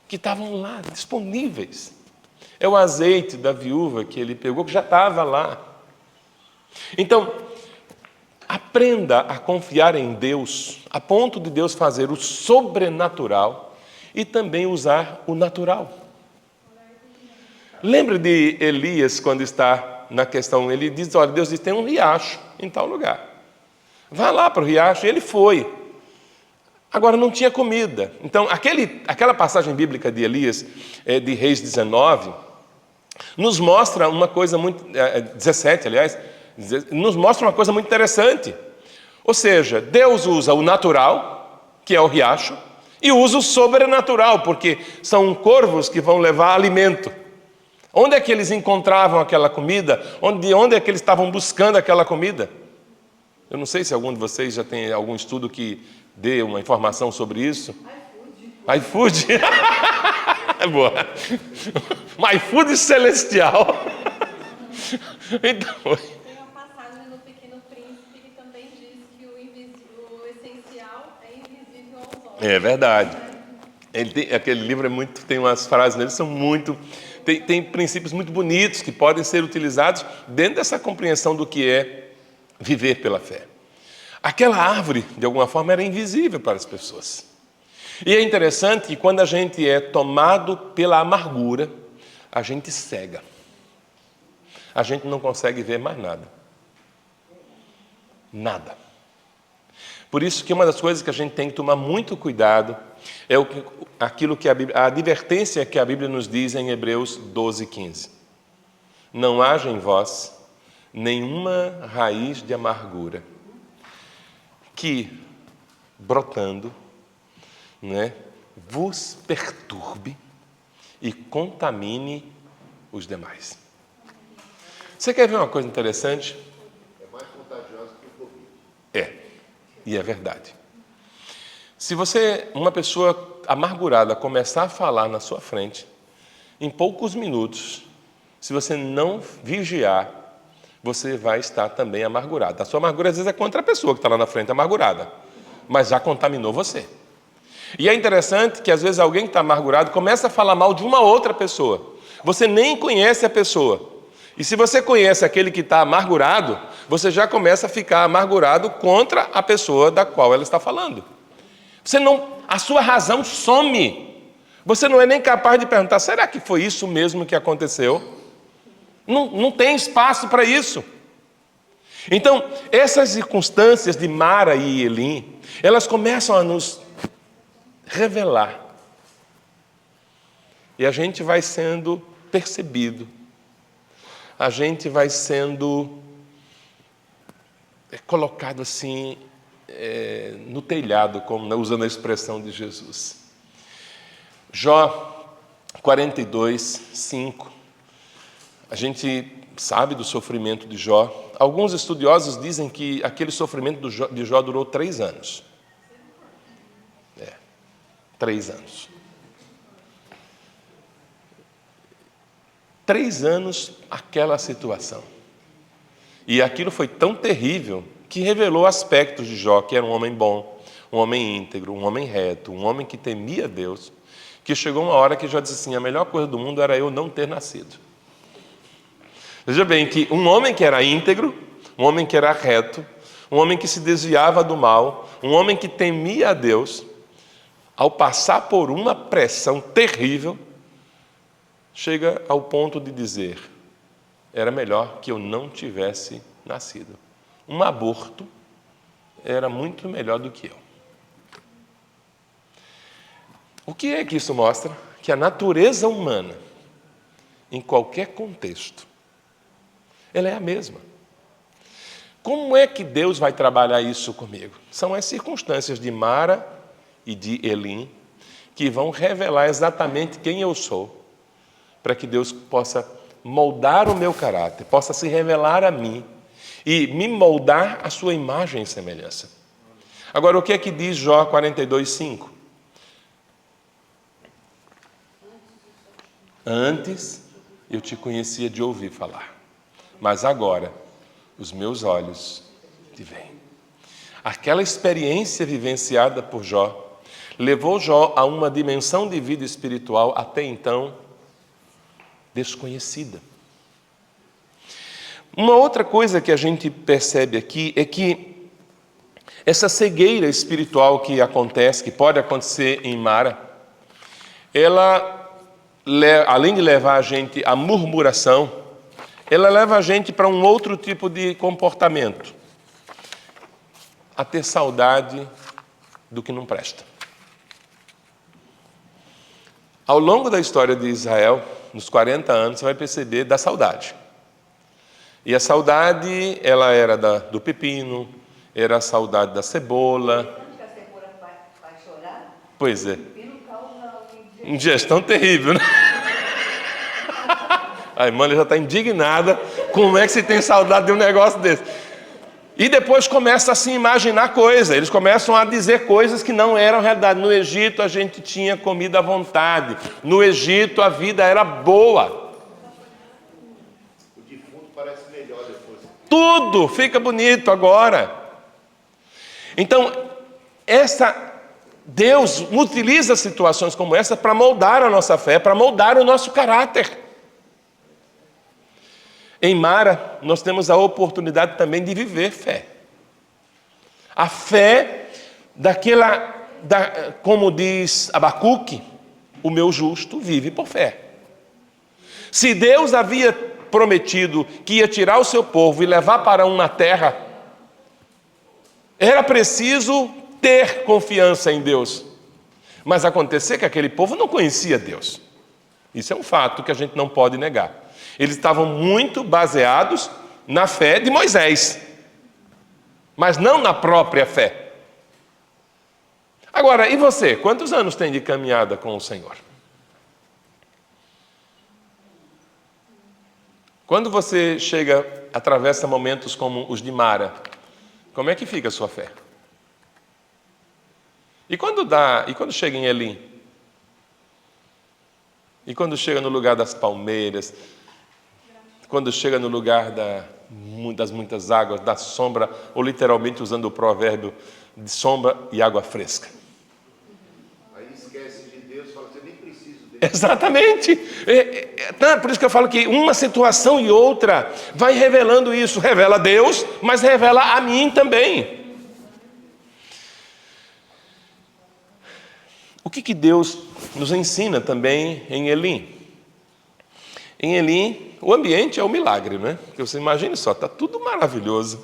que estavam lá, disponíveis. É o azeite da viúva que ele pegou, que já estava lá. Então, aprenda a confiar em Deus, a ponto de Deus fazer o sobrenatural e também usar o natural. Lembre de Elias quando está na questão, ele diz, olha, Deus diz, tem um riacho em tal lugar. Vá lá para o riacho, e ele foi. Agora, não tinha comida. Então, aquela passagem bíblica de Elias, de Reis 19, nos mostra uma coisa muito... 17, aliás, nos mostra uma coisa muito interessante. Ou seja, Deus usa o natural, que é o riacho, e usa o sobrenatural, porque são corvos que vão levar alimento. Onde é que eles encontravam aquela comida? Onde é que eles estavam buscando aquela comida? Eu não sei se algum de vocês já tem algum estudo que dê uma informação sobre isso. iFood. É boa. iFood celestial. Então... Tem uma passagem no Pequeno Príncipe que também diz que o essencial é invisível aos olhos. É verdade. Aquele livro tem umas frases nele que são muito... Tem princípios muito bonitos que podem ser utilizados dentro dessa compreensão do que é viver pela fé. Aquela árvore, de alguma forma, era invisível para as pessoas. E é interessante que quando a gente é tomado pela amargura, a gente cega. A gente não consegue ver mais nada. Nada. Por isso que uma das coisas que a gente tem que tomar muito cuidado é aquilo que a advertência que a Bíblia nos diz em Hebreus 12:15. Não haja em vós nenhuma raiz de amargura que, brotando, vos perturbe e contamine os demais. Você quer ver uma coisa interessante? É mais contagioso que o Covid. É, e é verdade. Se uma pessoa amargurada, começar a falar na sua frente, em poucos minutos, se você não vigiar, você vai estar também amargurado. A sua amargura, às vezes, é contra a pessoa que está lá na frente amargurada, mas já contaminou você. E é interessante que, às vezes, alguém que está amargurado começa a falar mal de uma outra pessoa. Você nem conhece a pessoa. E se você conhece aquele que está amargurado, você já começa a ficar amargurado contra a pessoa da qual ela está falando. A sua razão some. Você não é nem capaz de perguntar, será que foi isso mesmo que aconteceu? Não tem espaço para isso. Então, essas circunstâncias de Mara e Elim, elas começam a nos revelar. E a gente vai sendo percebido. A gente vai sendo colocado assim no telhado, como usando a expressão de Jesus. Jó 42:5. A gente sabe do sofrimento de Jó. Alguns estudiosos dizem que aquele sofrimento de Jó durou 3 anos. 3 anos. 3 anos aquela situação. E aquilo foi tão terrível que revelou aspectos de Jó, que era um homem bom, um homem íntegro, um homem reto, um homem que temia Deus, que chegou uma hora que Jó disse assim, a melhor coisa do mundo era eu não ter nascido. Veja bem que um homem que era íntegro, um homem que era reto, um homem que se desviava do mal, um homem que temia a Deus, ao passar por uma pressão terrível, chega ao ponto de dizer, era melhor que eu não tivesse nascido. Um aborto era muito melhor do que eu. O que é que isso mostra? Que a natureza humana, em qualquer contexto, ela é a mesma. Como é que Deus vai trabalhar isso comigo? São as circunstâncias de Mara e de Elim que vão revelar exatamente quem eu sou, para que Deus possa moldar o meu caráter, possa se revelar a mim e me moldar a sua imagem e semelhança. Agora, o que é que diz Jó 42:5? Antes eu te conhecia de ouvir falar, mas agora os meus olhos te veem. Aquela experiência vivenciada por Jó levou Jó a uma dimensão de vida espiritual até então desconhecida. Uma outra coisa que a gente percebe aqui é que essa cegueira espiritual que acontece, que pode acontecer em Mara, ela, além de levar a gente à murmuração, ela leva a gente para um outro tipo de comportamento. A ter saudade do que não presta. Ao longo da história de Israel, nos 40 anos, você vai perceber da saudade. E a saudade, ela era do pepino, era a saudade da cebola. Que a cebola vai chorar, Pois é. o pepino causa Ingestão terrível, né? A irmã já está indignada. Como é que se tem saudade de um negócio desse? E depois começa a se imaginar coisas. Eles começam a dizer coisas que não eram realidade. No Egito a gente tinha comida à vontade. No Egito a vida era boa. O defunto parece melhor depois. Tudo fica bonito agora. Então, Deus utiliza situações como essa para moldar a nossa fé, para moldar o nosso caráter. Em Mara, nós temos a oportunidade também de viver fé. A fé como diz Abacuque, o meu justo vive por fé. Se Deus havia prometido que ia tirar o seu povo e levar para uma terra, era preciso ter confiança em Deus. Mas acontecia que aquele povo não conhecia Deus. Isso é um fato que a gente não pode negar. Eles estavam muito baseados na fé de Moisés, mas não na própria fé. Agora, e você? Quantos anos tem de caminhada com o Senhor? Quando você atravessa momentos como os de Mara, como é que fica a sua fé? E quando chega em Elim? E quando chega no lugar das palmeiras? Quando chega no lugar das muitas águas, da sombra, ou literalmente usando o provérbio de sombra e água fresca? Aí esquece de Deus, fala, você nem precisa dele. Exatamente. Por isso que eu falo que uma situação e outra vai revelando isso. Revela a Deus, mas revela a mim também. O que Deus nos ensina também em Elim? Em Elim, o ambiente é um milagre, né? Porque você imagine só, está tudo maravilhoso.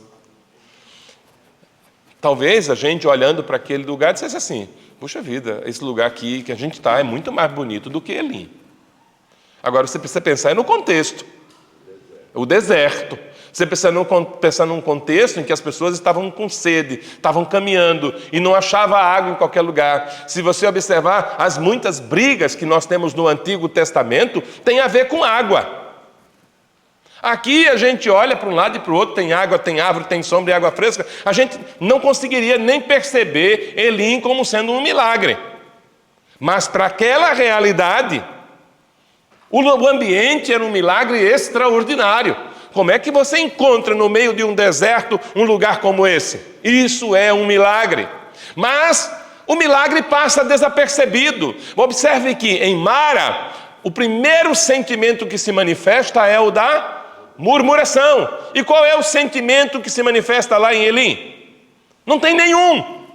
Talvez a gente, olhando para aquele lugar, dissesse assim, puxa vida, esse lugar aqui que a gente está é muito mais bonito do que Elim. Agora, você precisa pensar no contexto. O deserto. Você precisa pensar num contexto em que as pessoas estavam com sede, estavam caminhando e não achavam água em qualquer lugar. Se você observar, as muitas brigas que nós temos no Antigo Testamento têm a ver com água. Aqui a gente olha para um lado e para o outro, tem água, tem árvore, tem sombra e água fresca. A gente não conseguiria nem perceber Elim como sendo um milagre. Mas para aquela realidade, o ambiente era um milagre extraordinário. Como é que você encontra no meio de um deserto um lugar como esse? Isso é um milagre. Mas o milagre passa desapercebido. Observe que em Mara, o primeiro sentimento que se manifesta é o da murmuração. E qual é o sentimento que se manifesta lá em Elim? Não tem nenhum.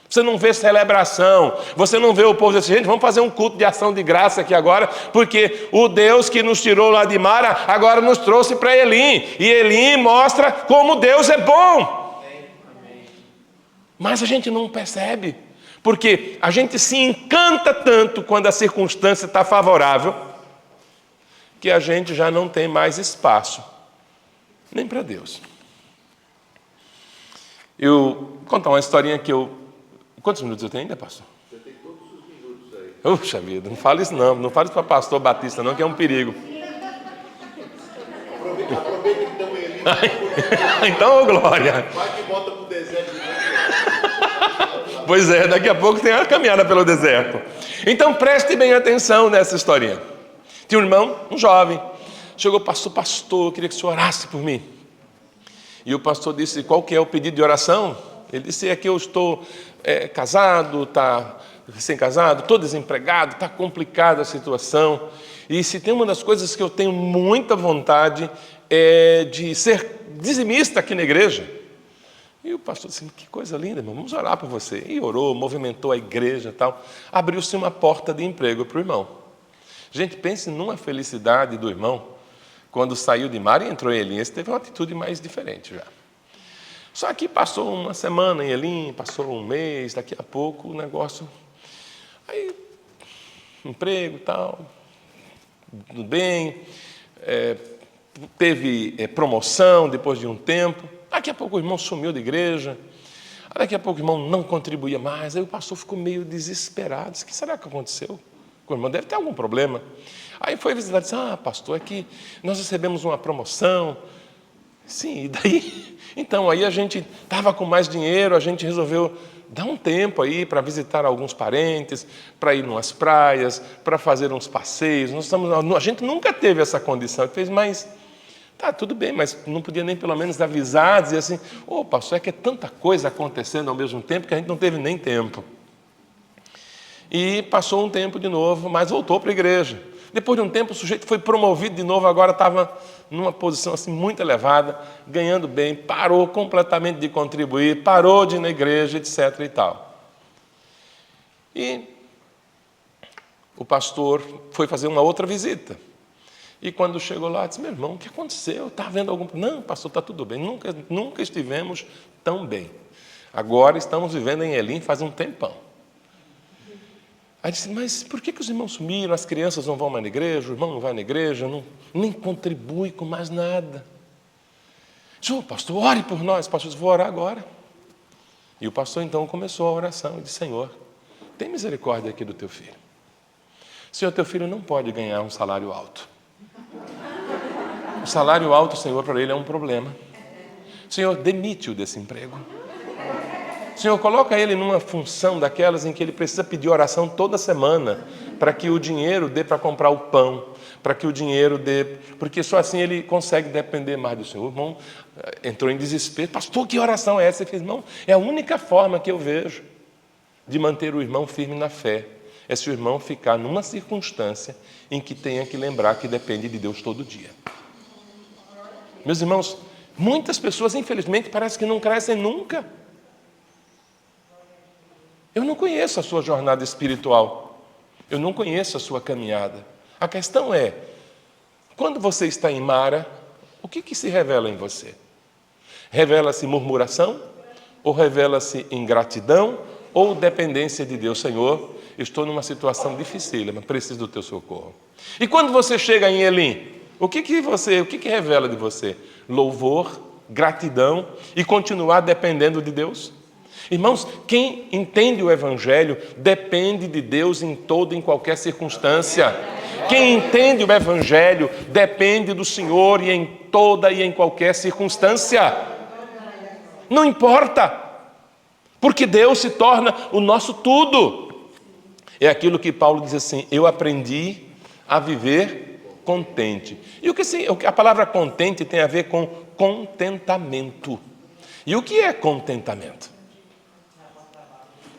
Você não vê celebração, você não vê o povo desse gente, vamos fazer um culto de ação de graça aqui agora, porque o Deus que nos tirou lá de Mara, agora nos trouxe para Elim, e Elim mostra como Deus é bom. Mas a gente não percebe, porque a gente se encanta tanto quando a circunstância está favorável, que a gente já não tem mais espaço, nem para Deus. Eu vou contar uma historinha que Quantos minutos eu tenho ainda, pastor? Você tem todos os minutos aí. Puxa vida, não fale isso não. Não fale isso para pastor Batista não, que é um perigo. Aproveita que estamos em Elim. Então, ô glória. Vai que volta para o deserto de novo. Pois é, daqui a pouco tem uma caminhada pelo deserto. Então, preste bem atenção nessa historinha. Tinha um irmão, um jovem. Chegou, pastor, eu queria que o senhor orasse por mim. E o pastor disse, qual que é o pedido de oração? Ele disse, é que eu estou casado, está recém-casado, estou desempregado, está complicada a situação. E se tem uma das coisas que eu tenho muita vontade é de ser dizimista aqui na igreja. E o pastor disse, que coisa linda, irmão, vamos orar por você. E orou, movimentou a igreja e tal. Abriu-se uma porta de emprego para o irmão. Gente, pense numa felicidade do irmão. Quando saiu de Mara e entrou em Elim, teve uma atitude mais diferente já. Só que passou uma semana em Elim, passou um mês, daqui a pouco o negócio... Aí, emprego e tal, tudo bem, teve promoção depois de um tempo, daqui a pouco o irmão sumiu da igreja, daqui a pouco o irmão não contribuía mais, aí o pastor ficou meio desesperado, disse, o que será que aconteceu? O irmão deve ter algum problema. Aí foi visitar e disse, pastor, é que nós recebemos uma promoção. Sim, e daí? Então, aí a gente estava com mais dinheiro, a gente resolveu dar um tempo aí para visitar alguns parentes, para ir numas praias, para fazer uns passeios. A gente nunca teve essa condição. Ele fez, mas tá, tudo bem, mas não podia nem pelo menos avisar, dizer assim, pastor, é que é tanta coisa acontecendo ao mesmo tempo que a gente não teve nem tempo. E passou um tempo de novo, mas voltou para a igreja. Depois de um tempo, o sujeito foi promovido de novo, agora estava numa posição assim, muito elevada, ganhando bem, parou completamente de contribuir, parou de ir na igreja, etc. e tal. E o pastor foi fazer uma outra visita. E quando chegou lá, disse, meu irmão, o que aconteceu? Está havendo algum... Não, pastor, está tudo bem. Nunca estivemos tão bem. Agora estamos vivendo em Elim faz um tempão. Aí disse, mas por que os irmãos sumiram? As crianças não vão mais na igreja, o irmão não vai na igreja, nem contribui com mais nada. Disse, pastor, ore por nós. Pastor disse, vou orar agora. E o pastor então começou a oração e disse, Senhor, tem misericórdia aqui do teu filho. Senhor, teu filho não pode ganhar um salário alto. O salário alto, Senhor, para ele é um problema. Senhor, demite-o desse emprego. Senhor, coloca ele numa função daquelas em que ele precisa pedir oração toda semana para que o dinheiro dê para comprar o pão, para que o dinheiro dê... Porque só assim ele consegue depender mais do Senhor. O irmão entrou em desespero. Pastor, que oração é essa? Ele fez, irmão, é a única forma que eu vejo de manter o irmão firme na fé. É se o irmão ficar numa circunstância em que tenha que lembrar que depende de Deus todo dia. Meus irmãos, muitas pessoas, infelizmente, parece que não crescem nunca. Eu não conheço a sua jornada espiritual. Eu não conheço a sua caminhada. A questão é, quando você está em Mara, o que se revela em você? Revela-se murmuração? Ou revela-se ingratidão? Ou dependência de Deus? Senhor, eu estou numa situação difícil, mas preciso do teu socorro. E quando você chega em Elim, o que revela de você? Louvor, gratidão e continuar dependendo de Deus? Irmãos, quem entende o Evangelho depende de Deus em toda e em qualquer circunstância. Quem entende o Evangelho depende do Senhor e em toda e em qualquer circunstância. Não importa, porque Deus se torna o nosso tudo. É aquilo que Paulo diz assim, eu aprendi a viver contente. E o que a palavra contente tem a ver com contentamento. E o que é contentamento?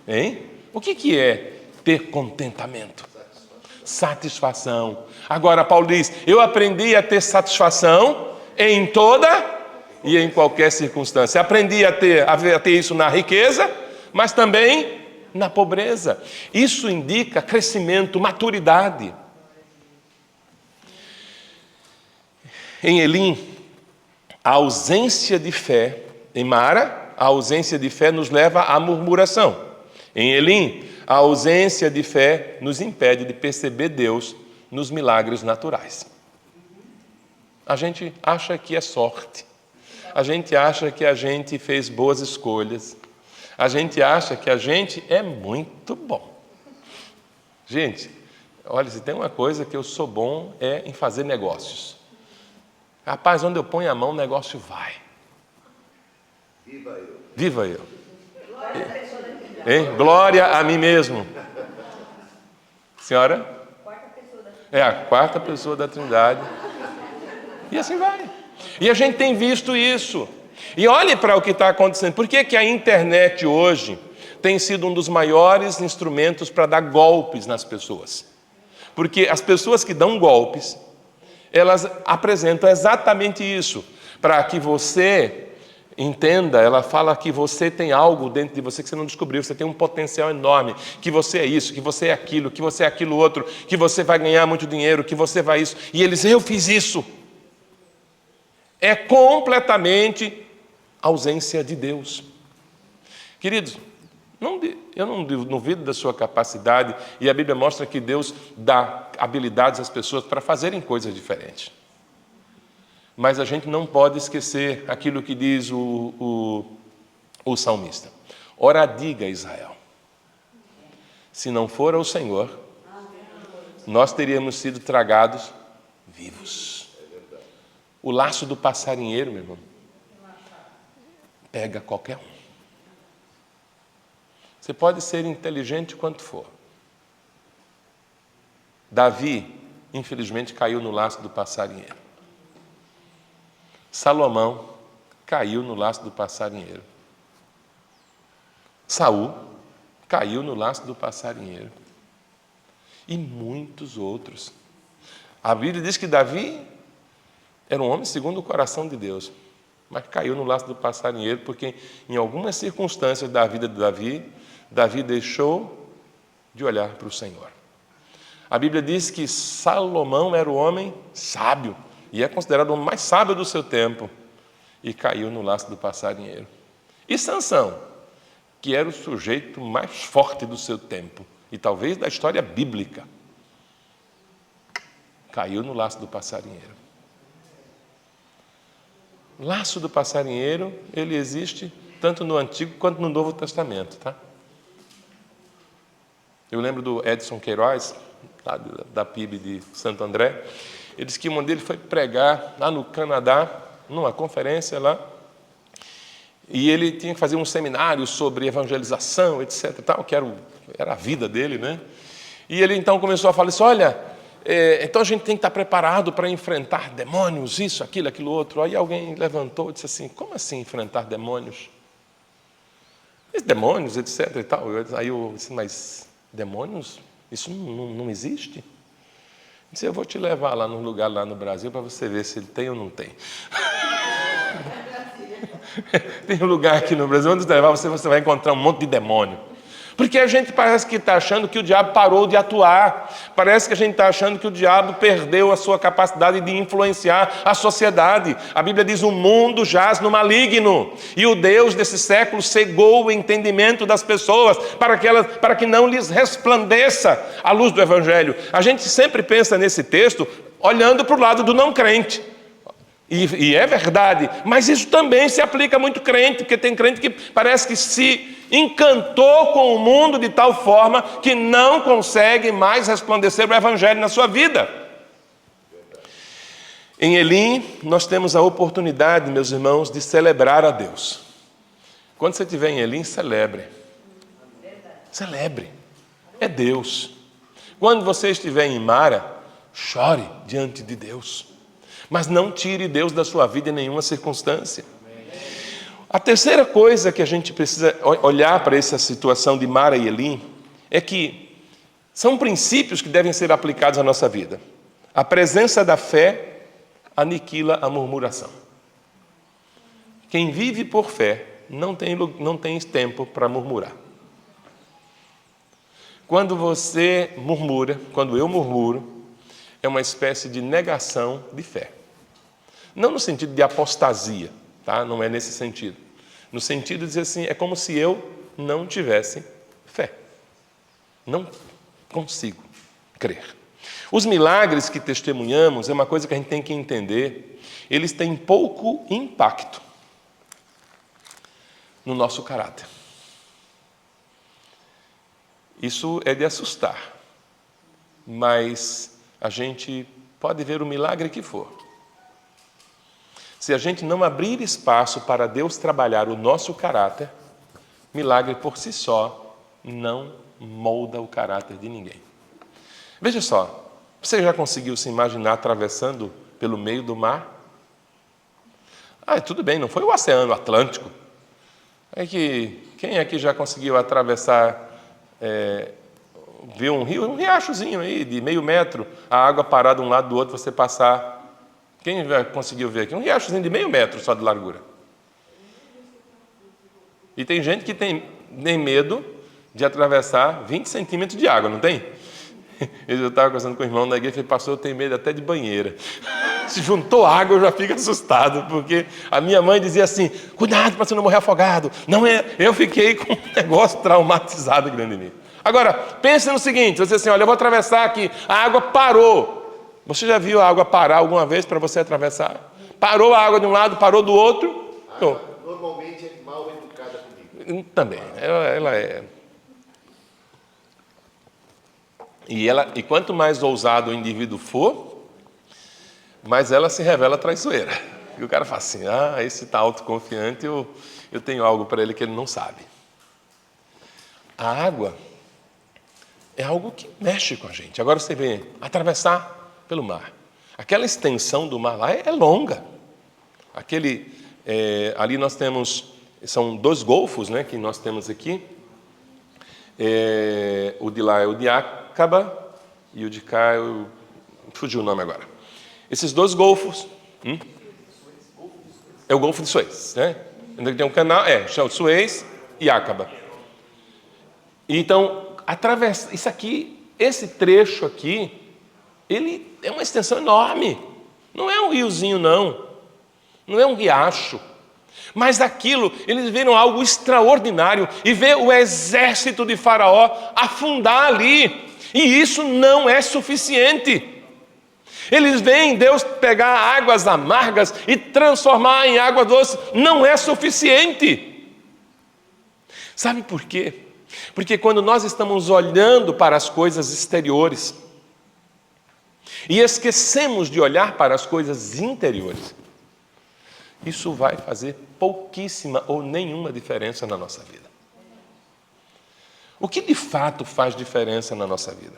Hein? O que é ter contentamento? Satisfação. Agora Paulo diz, eu aprendi a ter satisfação em toda e em qualquer circunstância. Aprendi a ter isso na riqueza, mas também na pobreza. Isso indica crescimento, maturidade. Em Elim, a ausência de fé, em Mara, a ausência de fé nos leva à murmuração. Em Elim, a ausência de fé nos impede de perceber Deus nos milagres naturais. A gente acha que é sorte. A gente acha que a gente fez boas escolhas. A gente acha que a gente é muito bom. Gente, olha, se tem uma coisa que eu sou bom é em fazer negócios. Rapaz, onde eu ponho a mão, o negócio vai. Viva eu. Viva eu. Glória a mim mesmo. Senhora? É a quarta pessoa da Trindade. E assim vai. E a gente tem visto isso. E olhe para o que está acontecendo. Por que a internet hoje tem sido um dos maiores instrumentos para dar golpes nas pessoas? Porque as pessoas que dão golpes, elas apresentam exatamente isso. Para que você entenda, ela fala que você tem algo dentro de você que você não descobriu, você tem um potencial enorme, que você é isso, que você é aquilo, que você é aquilo outro, que você vai ganhar muito dinheiro, que você vai isso. E eles, eu fiz isso. É completamente ausência de Deus. Queridos, eu não duvido da sua capacidade, e a Bíblia mostra que Deus dá habilidades às pessoas para fazerem coisas diferentes. Mas a gente não pode esquecer aquilo que diz o salmista. Ora, diga, Israel, se não for o Senhor, nós teríamos sido tragados vivos. O laço do passarinheiro, meu irmão, pega qualquer um. Você pode ser inteligente quanto for. Davi, infelizmente, caiu no laço do passarinheiro. Salomão caiu no laço do passarinheiro. Saul caiu no laço do passarinheiro. E muitos outros. A Bíblia diz que Davi era um homem segundo o coração de Deus, mas caiu no laço do passarinheiro porque em algumas circunstâncias da vida de Davi deixou de olhar para o Senhor. A Bíblia diz que Salomão era o homem sábio, e é considerado o homem mais sábio do seu tempo, e caiu no laço do passarinheiro. E Sansão, que era o sujeito mais forte do seu tempo, e talvez da história bíblica, caiu no laço do passarinheiro. O laço do passarinheiro, ele existe tanto no Antigo quanto no Novo Testamento, tá? Eu lembro do Edson Queiroz, lá da PIB de Santo André. Ele disse que um dia ele foi pregar lá no Canadá, numa conferência lá, e ele tinha que fazer um seminário sobre evangelização, etc. Tal, que era a vida dele, né? E ele então começou a falar assim, olha, então a gente tem que estar preparado para enfrentar demônios, isso, aquilo outro. Aí alguém levantou e disse assim, como assim enfrentar demônios? Demônios, etc. E tal. Aí eu disse, mas demônios? Isso não existe? Eu disse, eu vou te levar lá num lugar lá no Brasil para você ver se ele tem ou não tem. Tem um lugar aqui no Brasil onde você vai encontrar um monte de demônio. Porque a gente parece que está achando que o diabo parou de atuar. Parece que a gente está achando que o diabo perdeu a sua capacidade de influenciar a sociedade. A Bíblia diz, o mundo jaz no maligno. E o Deus desse século cegou o entendimento das pessoas para que não lhes resplandeça a luz do Evangelho. A gente sempre pensa nesse texto olhando para o lado do não crente. E é verdade, mas isso também se aplica a muito crente, porque tem crente que parece que se encantou com o mundo de tal forma que não consegue mais resplandecer o Evangelho na sua vida. Em Elim, nós temos a oportunidade, meus irmãos, de celebrar a Deus. Quando você estiver em Elim, celebre. Celebre. É Deus. Quando você estiver em Mara, chore diante de Deus. Mas não tire Deus da sua vida em nenhuma circunstância. A terceira coisa que a gente precisa olhar para essa situação de Mara e Elim é que são princípios que devem ser aplicados à nossa vida. A presença da fé aniquila a murmuração. Quem vive por fé não tem tempo para murmurar. Quando você murmura, quando eu murmuro, é uma espécie de negação de fé. Não no sentido de apostasia, tá? Não é nesse sentido. No sentido de dizer assim, é como se eu não tivesse fé. Não consigo crer. Os milagres que testemunhamos é uma coisa que a gente tem que entender. Eles têm pouco impacto no nosso caráter. Isso é de assustar. Mas a gente pode ver o milagre que for. Se a gente não abrir espaço para Deus trabalhar o nosso caráter, milagre por si só não molda o caráter de ninguém. Veja só, você já conseguiu se imaginar atravessando pelo meio do mar? Tudo bem, não foi o Oceano Atlântico. Quem aqui já conseguiu atravessar, ver um rio, um riachozinho aí de meio metro, a água parada de um lado do outro, você passar. Quem já conseguiu ver aqui? Um riachozinho de meio metro só de largura. E tem gente que tem medo de atravessar 20 centímetros de água, não tem? Eu estava conversando com o irmão da igreja e falei, pastor, eu tenho medo até de banheira. Se juntou água, eu já fico assustado, porque a minha mãe dizia assim, cuidado para você não morrer afogado. Não é, eu fiquei com um negócio traumatizado grande em mim. Agora, pense no seguinte, você assim, olha, eu vou atravessar aqui, a água parou. Você já viu a água parar alguma vez para você atravessar? Parou a água de um lado, parou do outro. A água normalmente é mal educada comigo. Também, ela é... E quanto mais ousado o indivíduo for, mais ela se revela traiçoeira. E o cara fala assim, esse está autoconfiante, eu tenho algo para ele que ele não sabe. A água é algo que mexe com a gente. Agora você vê, atravessar pelo mar. Aquela extensão do mar lá é longa. Ali nós temos, são 2 golfos, né, que nós temos aqui. O de lá é o de Acaba e o de cá fugiu o nome agora. Esses 2 golfos, é o Golfo de Suez, né? Tem um canal, chama Suez e Acaba. Então, isso aqui, esse trecho aqui, ele é uma extensão enorme. Não é um riozinho, não. Não é um riacho. Mas aquilo, eles viram algo extraordinário e vê o exército de Faraó afundar ali. E isso não é suficiente. Eles veem Deus pegar águas amargas e transformar em água doce. Não é suficiente. Sabe por quê? Porque quando nós estamos olhando para as coisas exteriores e esquecemos de olhar para as coisas interiores, isso vai fazer pouquíssima ou nenhuma diferença na nossa vida. O que de fato faz diferença na nossa vida?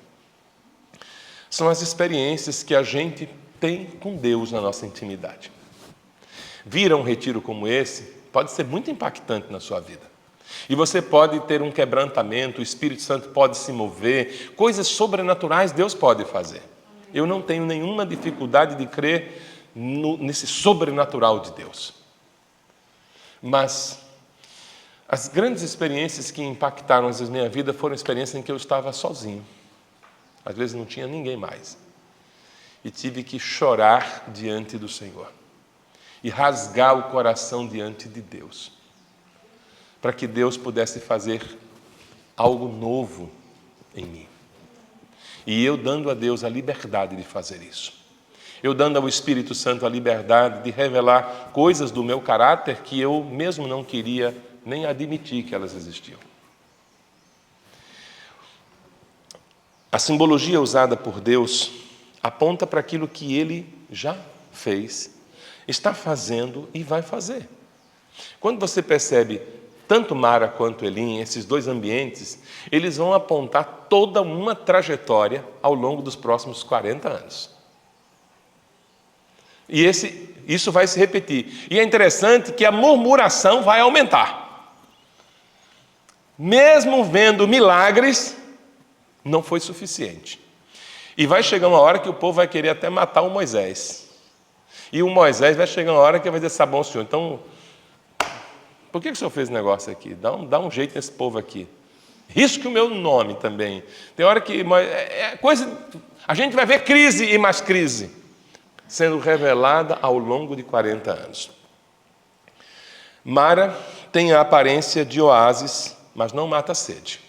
São as experiências que a gente tem com Deus na nossa intimidade. Vir a um retiro como esse pode ser muito impactante na sua vida. E você pode ter um quebrantamento, o Espírito Santo pode se mover, coisas sobrenaturais Deus pode fazer. Eu não tenho nenhuma dificuldade de crer nesse sobrenatural de Deus. Mas as grandes experiências que impactaram a minha vida foram experiências em que eu estava sozinho. Às vezes não tinha ninguém mais. E tive que chorar diante do Senhor. E rasgar o coração diante de Deus. Para que Deus pudesse fazer algo novo em mim. E eu dando a Deus a liberdade de fazer isso. Eu dando ao Espírito Santo a liberdade de revelar coisas do meu caráter que eu mesmo não queria nem admitir que elas existiam. A simbologia usada por Deus aponta para aquilo que Ele já fez, está fazendo e vai fazer. Quando você percebe tanto Mara quanto Elim, esses 2 ambientes, eles vão apontar toda uma trajetória ao longo dos próximos 40 anos. E isso vai se repetir. E é interessante que a murmuração vai aumentar. Mesmo vendo milagres, não foi suficiente. E vai chegar uma hora que o povo vai querer até matar o Moisés. E o Moisés vai chegar uma hora que vai dizer, tá bom, senhor, então, por que o senhor fez esse negócio aqui? Dá um jeito nesse povo aqui. Risque o meu nome também. Tem hora que a gente vai ver crise e mais crise sendo revelada ao longo de 40 anos. Mara tem a aparência de oásis, mas não mata a sede.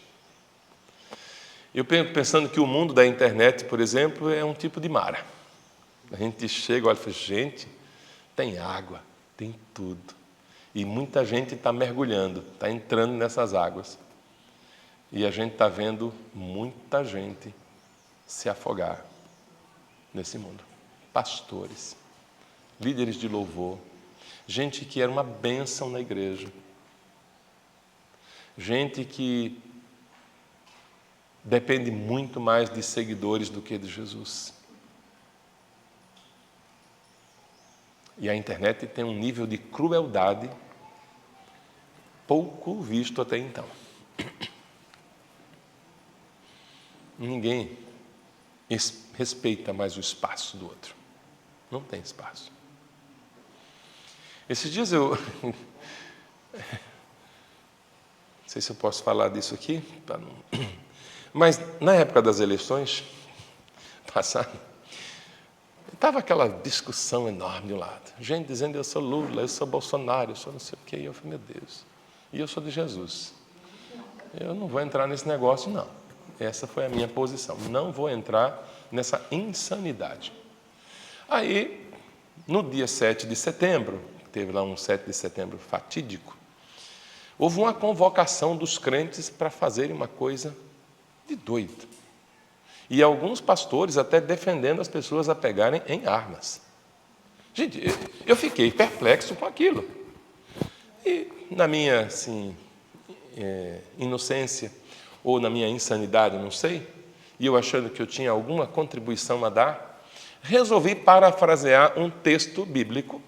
Eu penso pensando que o mundo da internet, por exemplo, é um tipo de Mara. A gente chega, olha e fala, gente, tem água, tem tudo. E muita gente está mergulhando, está entrando nessas águas. E a gente está vendo muita gente se afogar nesse mundo. Pastores, líderes de louvor, gente que era uma bênção na igreja, gente que depende muito mais de seguidores do que de Jesus. E a internet tem um nível de crueldade pouco visto até então. Ninguém respeita mais o espaço do outro. Não tem espaço. Esses dias eu... Não sei se eu posso falar disso aqui. Mas na época das eleições passadas, estava aquela discussão enorme de um lado. Gente dizendo, eu sou Lula, eu sou Bolsonaro, eu sou não sei o quê. E eu falei, meu Deus, e eu sou de Jesus. Eu não vou entrar nesse negócio, não. Essa foi a minha posição. Não vou entrar nessa insanidade. Aí, no dia 7 de setembro, teve lá um 7 de setembro fatídico, houve uma convocação dos crentes para fazerem uma coisa de doido. E alguns pastores até defendendo as pessoas a pegarem em armas. Gente, eu fiquei perplexo com aquilo. E na minha, assim, inocência, ou na minha insanidade, não sei, e eu achando que eu tinha alguma contribuição a dar, resolvi parafrasear um texto bíblico.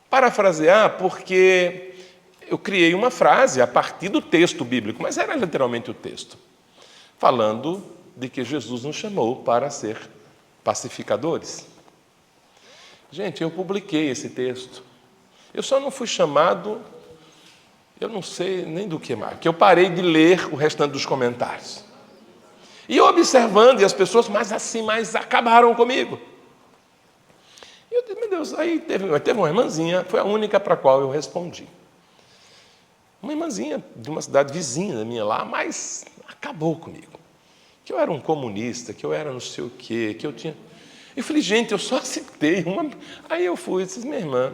Parafrasear porque eu criei uma frase a partir do texto bíblico, mas era literalmente o texto, falando de que Jesus nos chamou para ser pacificadores. Gente, eu publiquei esse texto. Eu só não fui chamado, eu não sei nem do que mais, que eu parei de ler o restante dos comentários. E eu observando, e as pessoas mais acabaram comigo. E eu disse, meu Deus, aí teve uma irmãzinha, foi a única para a qual eu respondi. Uma irmãzinha de uma cidade vizinha da minha lá, mas acabou comigo. Que eu era um comunista, que eu era não sei o quê, que eu tinha... Eu falei, gente, eu só citei uma... Aí eu fui e disse, minha irmã,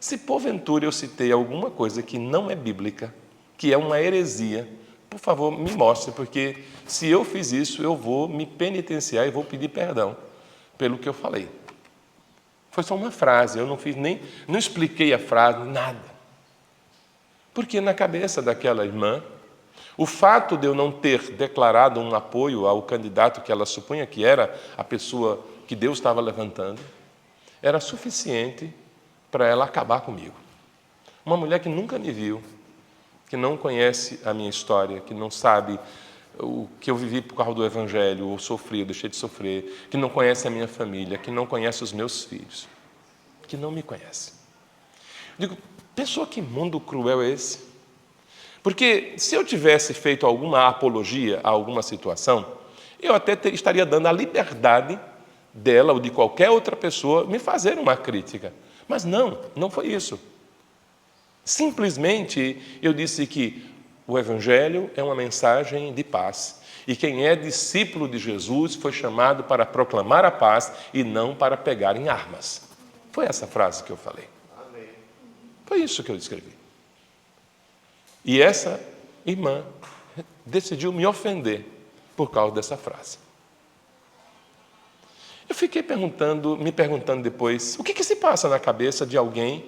se porventura eu citei alguma coisa que não é bíblica, que é uma heresia, por favor, me mostre, porque se eu fiz isso, eu vou me penitenciar e vou pedir perdão pelo que eu falei. Foi só uma frase, eu não fiz nem... Não expliquei a frase, nada. Porque na cabeça daquela irmã, o fato de eu não ter declarado um apoio ao candidato que ela supunha que era a pessoa que Deus estava levantando, era suficiente para ela acabar comigo. Uma mulher que nunca me viu, que não conhece a minha história, que não sabe o que eu vivi por causa do Evangelho, ou sofri, ou deixei de sofrer, que não conhece a minha família, que não conhece os meus filhos, que não me conhece. Digo, pessoa, que mundo cruel é esse? Porque se eu tivesse feito alguma apologia a alguma situação, eu até estaria dando a liberdade dela ou de qualquer outra pessoa me fazer uma crítica. Mas não foi isso. Simplesmente eu disse que o Evangelho é uma mensagem de paz. E quem é discípulo de Jesus foi chamado para proclamar a paz e não para pegar em armas. Foi essa frase que eu falei. Amém. Foi isso que eu escrevi. E essa irmã decidiu me ofender por causa dessa frase. Eu fiquei me perguntando depois, o que se passa na cabeça de alguém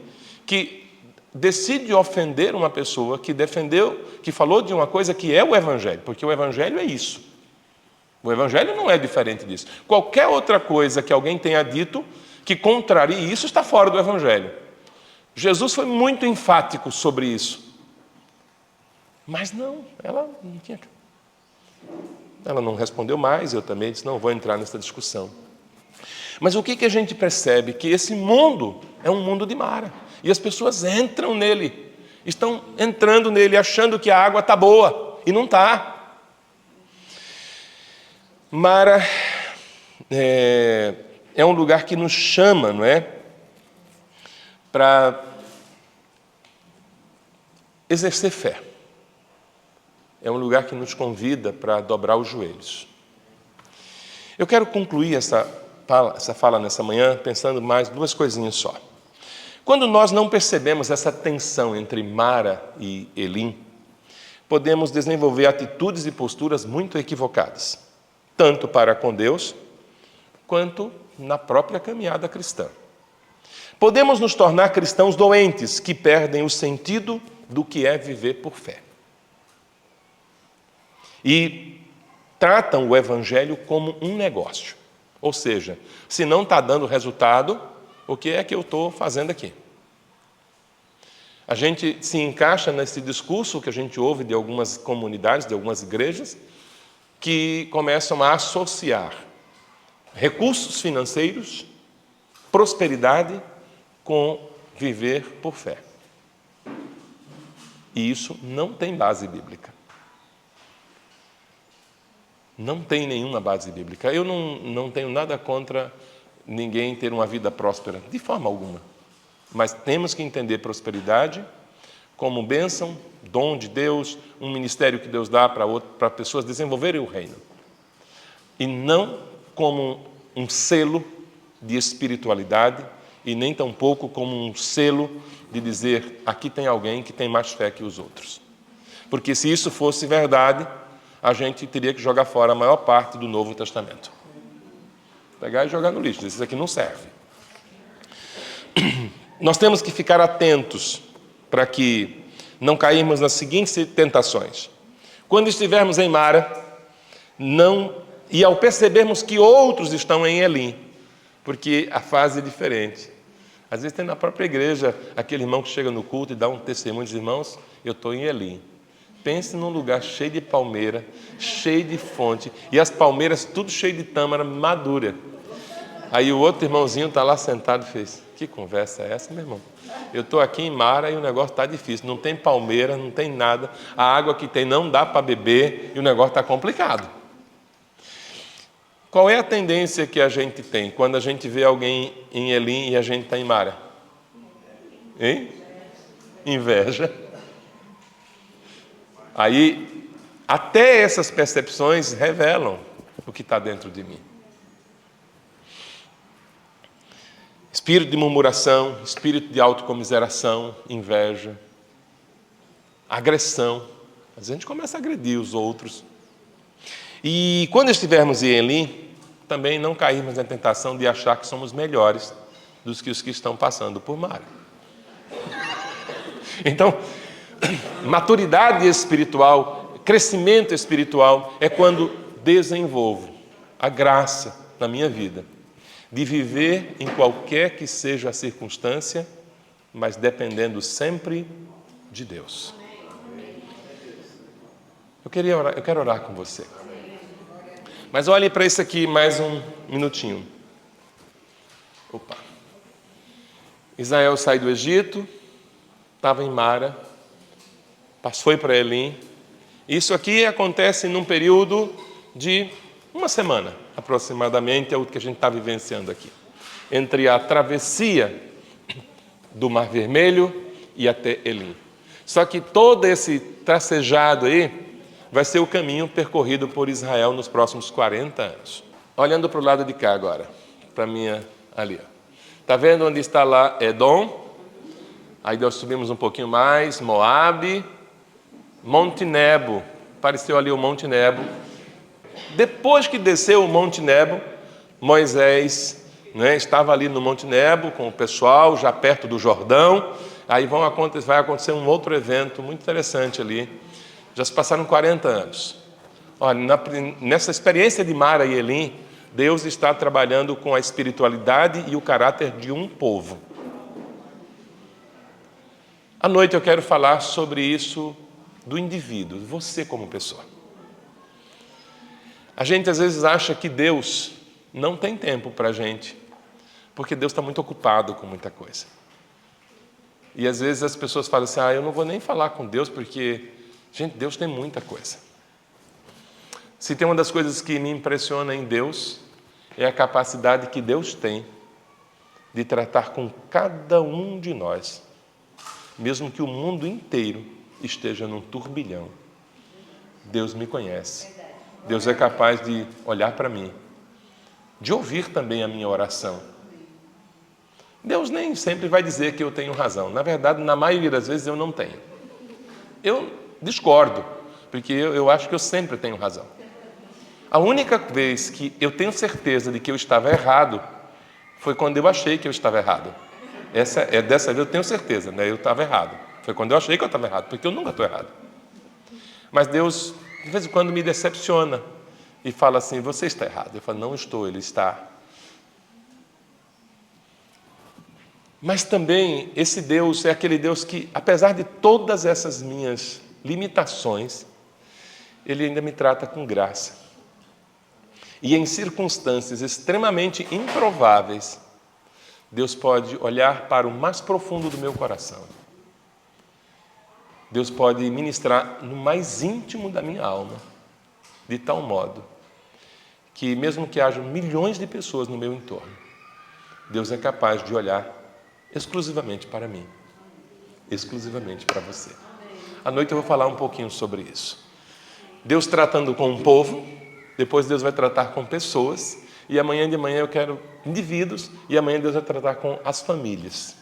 que decide ofender uma pessoa que defendeu, que falou de uma coisa que é o Evangelho, porque o Evangelho é isso. O Evangelho não é diferente disso. Qualquer outra coisa que alguém tenha dito que contrarie isso está fora do Evangelho. Jesus foi muito enfático sobre isso. Mas não, ela não tinha. Ela não respondeu mais, eu também disse, não vou entrar nessa discussão. Mas o que a gente percebe? Que esse mundo é um mundo de Mara. E as pessoas entram nele, estão entrando nele, achando que a água está boa, e não está. Mara é um lugar que nos chama, não é? Para exercer fé. É um lugar que nos convida para dobrar os joelhos. Eu quero concluir essa fala nessa manhã pensando mais duas coisinhas só. Quando nós não percebemos essa tensão entre Mara e Elim, podemos desenvolver atitudes e posturas muito equivocadas, tanto para com Deus, quanto na própria caminhada cristã. Podemos nos tornar cristãos doentes, que perdem o sentido do que é viver por fé. E tratam o Evangelho como um negócio. Ou seja, se não está dando resultado, o que é que eu estou fazendo aqui? A gente se encaixa nesse discurso que a gente ouve de algumas comunidades, de algumas igrejas, que começam a associar recursos financeiros, prosperidade, com viver por fé. E isso não tem base bíblica. Não tem nenhuma base bíblica. Eu não tenho nada contra ninguém ter uma vida próspera, de forma alguma. Mas temos que entender prosperidade como bênção, dom de Deus, um ministério que Deus dá para pessoas desenvolverem o reino. E não como um selo de espiritualidade e nem tampouco como um selo de dizer, aqui tem alguém que tem mais fé que os outros. Porque se isso fosse verdade, a gente teria que jogar fora a maior parte do Novo Testamento. Pegar e jogar no lixo, isso aqui não serve. Nós temos que ficar atentos para que não cairmos nas seguintes tentações. Quando estivermos em Mara, e ao percebermos que outros estão em Elim, porque a fase é diferente. Às vezes tem na própria igreja aquele irmão que chega no culto e dá um testemunho, diz, irmãos, eu estou em Elim. Pense num lugar cheio de palmeira, cheio de fonte, e as palmeiras tudo cheio de tâmara madura. Aí o outro irmãozinho está lá sentado e fez, que conversa é essa, meu irmão? Eu estou aqui em Mara e o negócio está difícil, não tem palmeira, não tem nada, a água que tem não dá para beber e o negócio está complicado. Qual é a tendência que a gente tem quando a gente vê alguém em Elim e a gente está em Mara? Hein? Inveja. Aí, até essas percepções revelam o que está dentro de mim. Espírito de murmuração, espírito de autocomiseração, inveja, agressão. Às vezes a gente começa a agredir os outros. E quando estivermos em Elim, também não cairmos na tentação de achar que somos melhores do que os que estão passando por Mara. Então, maturidade espiritual, crescimento espiritual é quando desenvolvo a graça na minha vida de viver em qualquer que seja a circunstância, mas dependendo sempre de Deus. Eu quero orar com você. Mas olhe para isso aqui mais um minutinho. Opa. Israel sai do Egito, estava em Mara, foi para Elim. Isso aqui acontece num período de uma semana, aproximadamente, é o que a gente está vivenciando aqui. Entre a travessia do Mar Vermelho e até Elim. Só que todo esse tracejado aí vai ser o caminho percorrido por Israel nos próximos 40 anos. Olhando para o lado de cá agora, para minha ali. Está vendo onde está lá Edom? Aí nós subimos um pouquinho mais, Moabe, Monte Nebo. Apareceu ali o Monte Nebo. Depois que desceu o Monte Nebo, Moisés estava ali no Monte Nebo com o pessoal, já perto do Jordão. Aí vai acontecer um outro evento muito interessante ali. Já se passaram 40 anos. Olha, nessa experiência de Mara e Elim, Deus está trabalhando com a espiritualidade e o caráter de um povo. À noite eu quero falar sobre isso do indivíduo, você como pessoa. A gente às vezes acha que Deus não tem tempo para a gente, porque Deus está muito ocupado com muita coisa. E às vezes as pessoas falam assim, eu não vou nem falar com Deus, porque, gente, Deus tem muita coisa. Se tem uma das coisas que me impressiona em Deus, é a capacidade que Deus tem de tratar com cada um de nós, mesmo que o mundo inteiro esteja num turbilhão. Deus me conhece. Deus é capaz de olhar para mim, de ouvir também a minha oração. Deus nem sempre vai dizer que eu tenho razão. Na verdade, na maioria das vezes eu não tenho. Eu discordo, porque eu acho que eu sempre tenho razão. A única vez que eu tenho certeza de que eu estava errado foi quando eu achei que eu estava errado. Dessa vez eu tenho certeza, né? Eu estava errado. Foi quando eu achei que eu estava errado, porque eu nunca estou errado. Mas Deus, de vez em quando, me decepciona e fala assim, você está errado. Eu falo, não estou, Ele está. Mas também esse Deus é aquele Deus que, apesar de todas essas minhas limitações, Ele ainda me trata com graça. E em circunstâncias extremamente improváveis, Deus pode olhar para o mais profundo do meu coração. Deus pode ministrar no mais íntimo da minha alma, de tal modo que, mesmo que haja milhões de pessoas no meu entorno, Deus é capaz de olhar exclusivamente para mim, exclusivamente para você. À noite eu vou falar um pouquinho sobre isso. Deus tratando com um povo, depois Deus vai tratar com pessoas, e amanhã de manhã eu quero indivíduos, e amanhã Deus vai tratar com as famílias.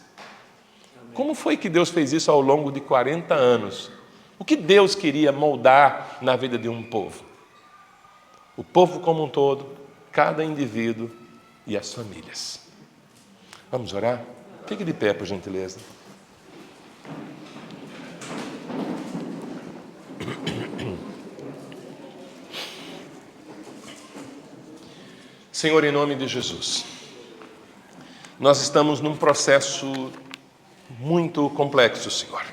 Como foi que Deus fez isso ao longo de 40 anos? O que Deus queria moldar na vida de um povo? O povo como um todo, cada indivíduo e as famílias. Vamos orar? Fique de pé, por gentileza. Senhor, em nome de Jesus, nós estamos num processo muito complexo, Senhor.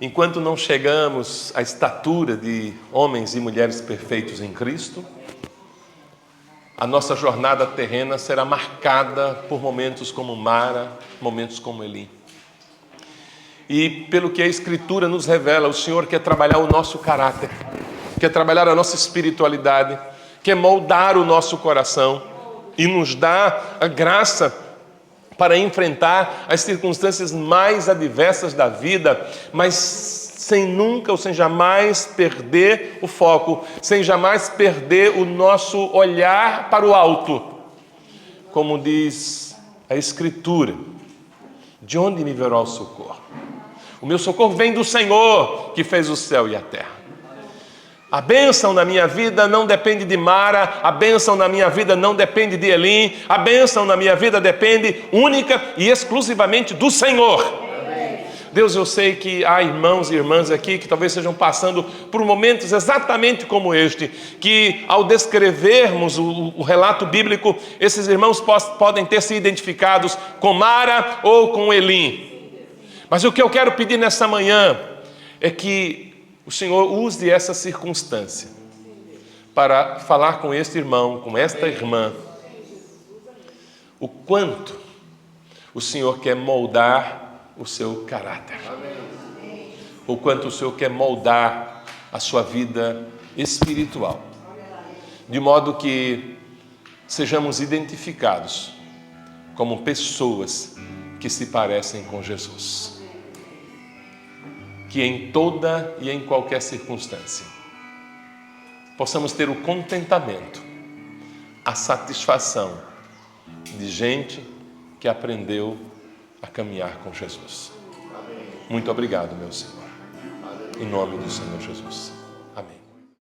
Enquanto não chegamos à estatura de homens e mulheres perfeitos em Cristo, a nossa jornada terrena será marcada por momentos como Mara, momentos como Eli. E pelo que a Escritura nos revela, o Senhor quer trabalhar o nosso caráter, quer trabalhar a nossa espiritualidade, quer moldar o nosso coração e nos dar a graça para enfrentar as circunstâncias mais adversas da vida, mas sem nunca ou sem jamais perder o foco, sem jamais perder o nosso olhar para o alto. Como diz a Escritura, de onde me virá o socorro? O meu socorro vem do Senhor, que fez o céu e a terra. A bênção na minha vida não depende de Mara, a bênção na minha vida não depende de Elim, a bênção na minha vida depende única e exclusivamente do Senhor. Amém. Deus, eu sei que há irmãos e irmãs aqui que talvez estejam passando por momentos exatamente como este, que ao descrevermos o relato bíblico, esses irmãos podem ter se identificados com Mara ou com Elim. Mas o que eu quero pedir nessa manhã é que o Senhor use essa circunstância para falar com este irmão, com esta irmã, o quanto o Senhor quer moldar o seu caráter, o quanto o Senhor quer moldar a sua vida espiritual, de modo que sejamos identificados como pessoas que se parecem com Jesus. Que em toda e em qualquer circunstância possamos ter o contentamento, a satisfação de gente que aprendeu a caminhar com Jesus. Muito obrigado, meu Senhor. Em nome do Senhor Jesus.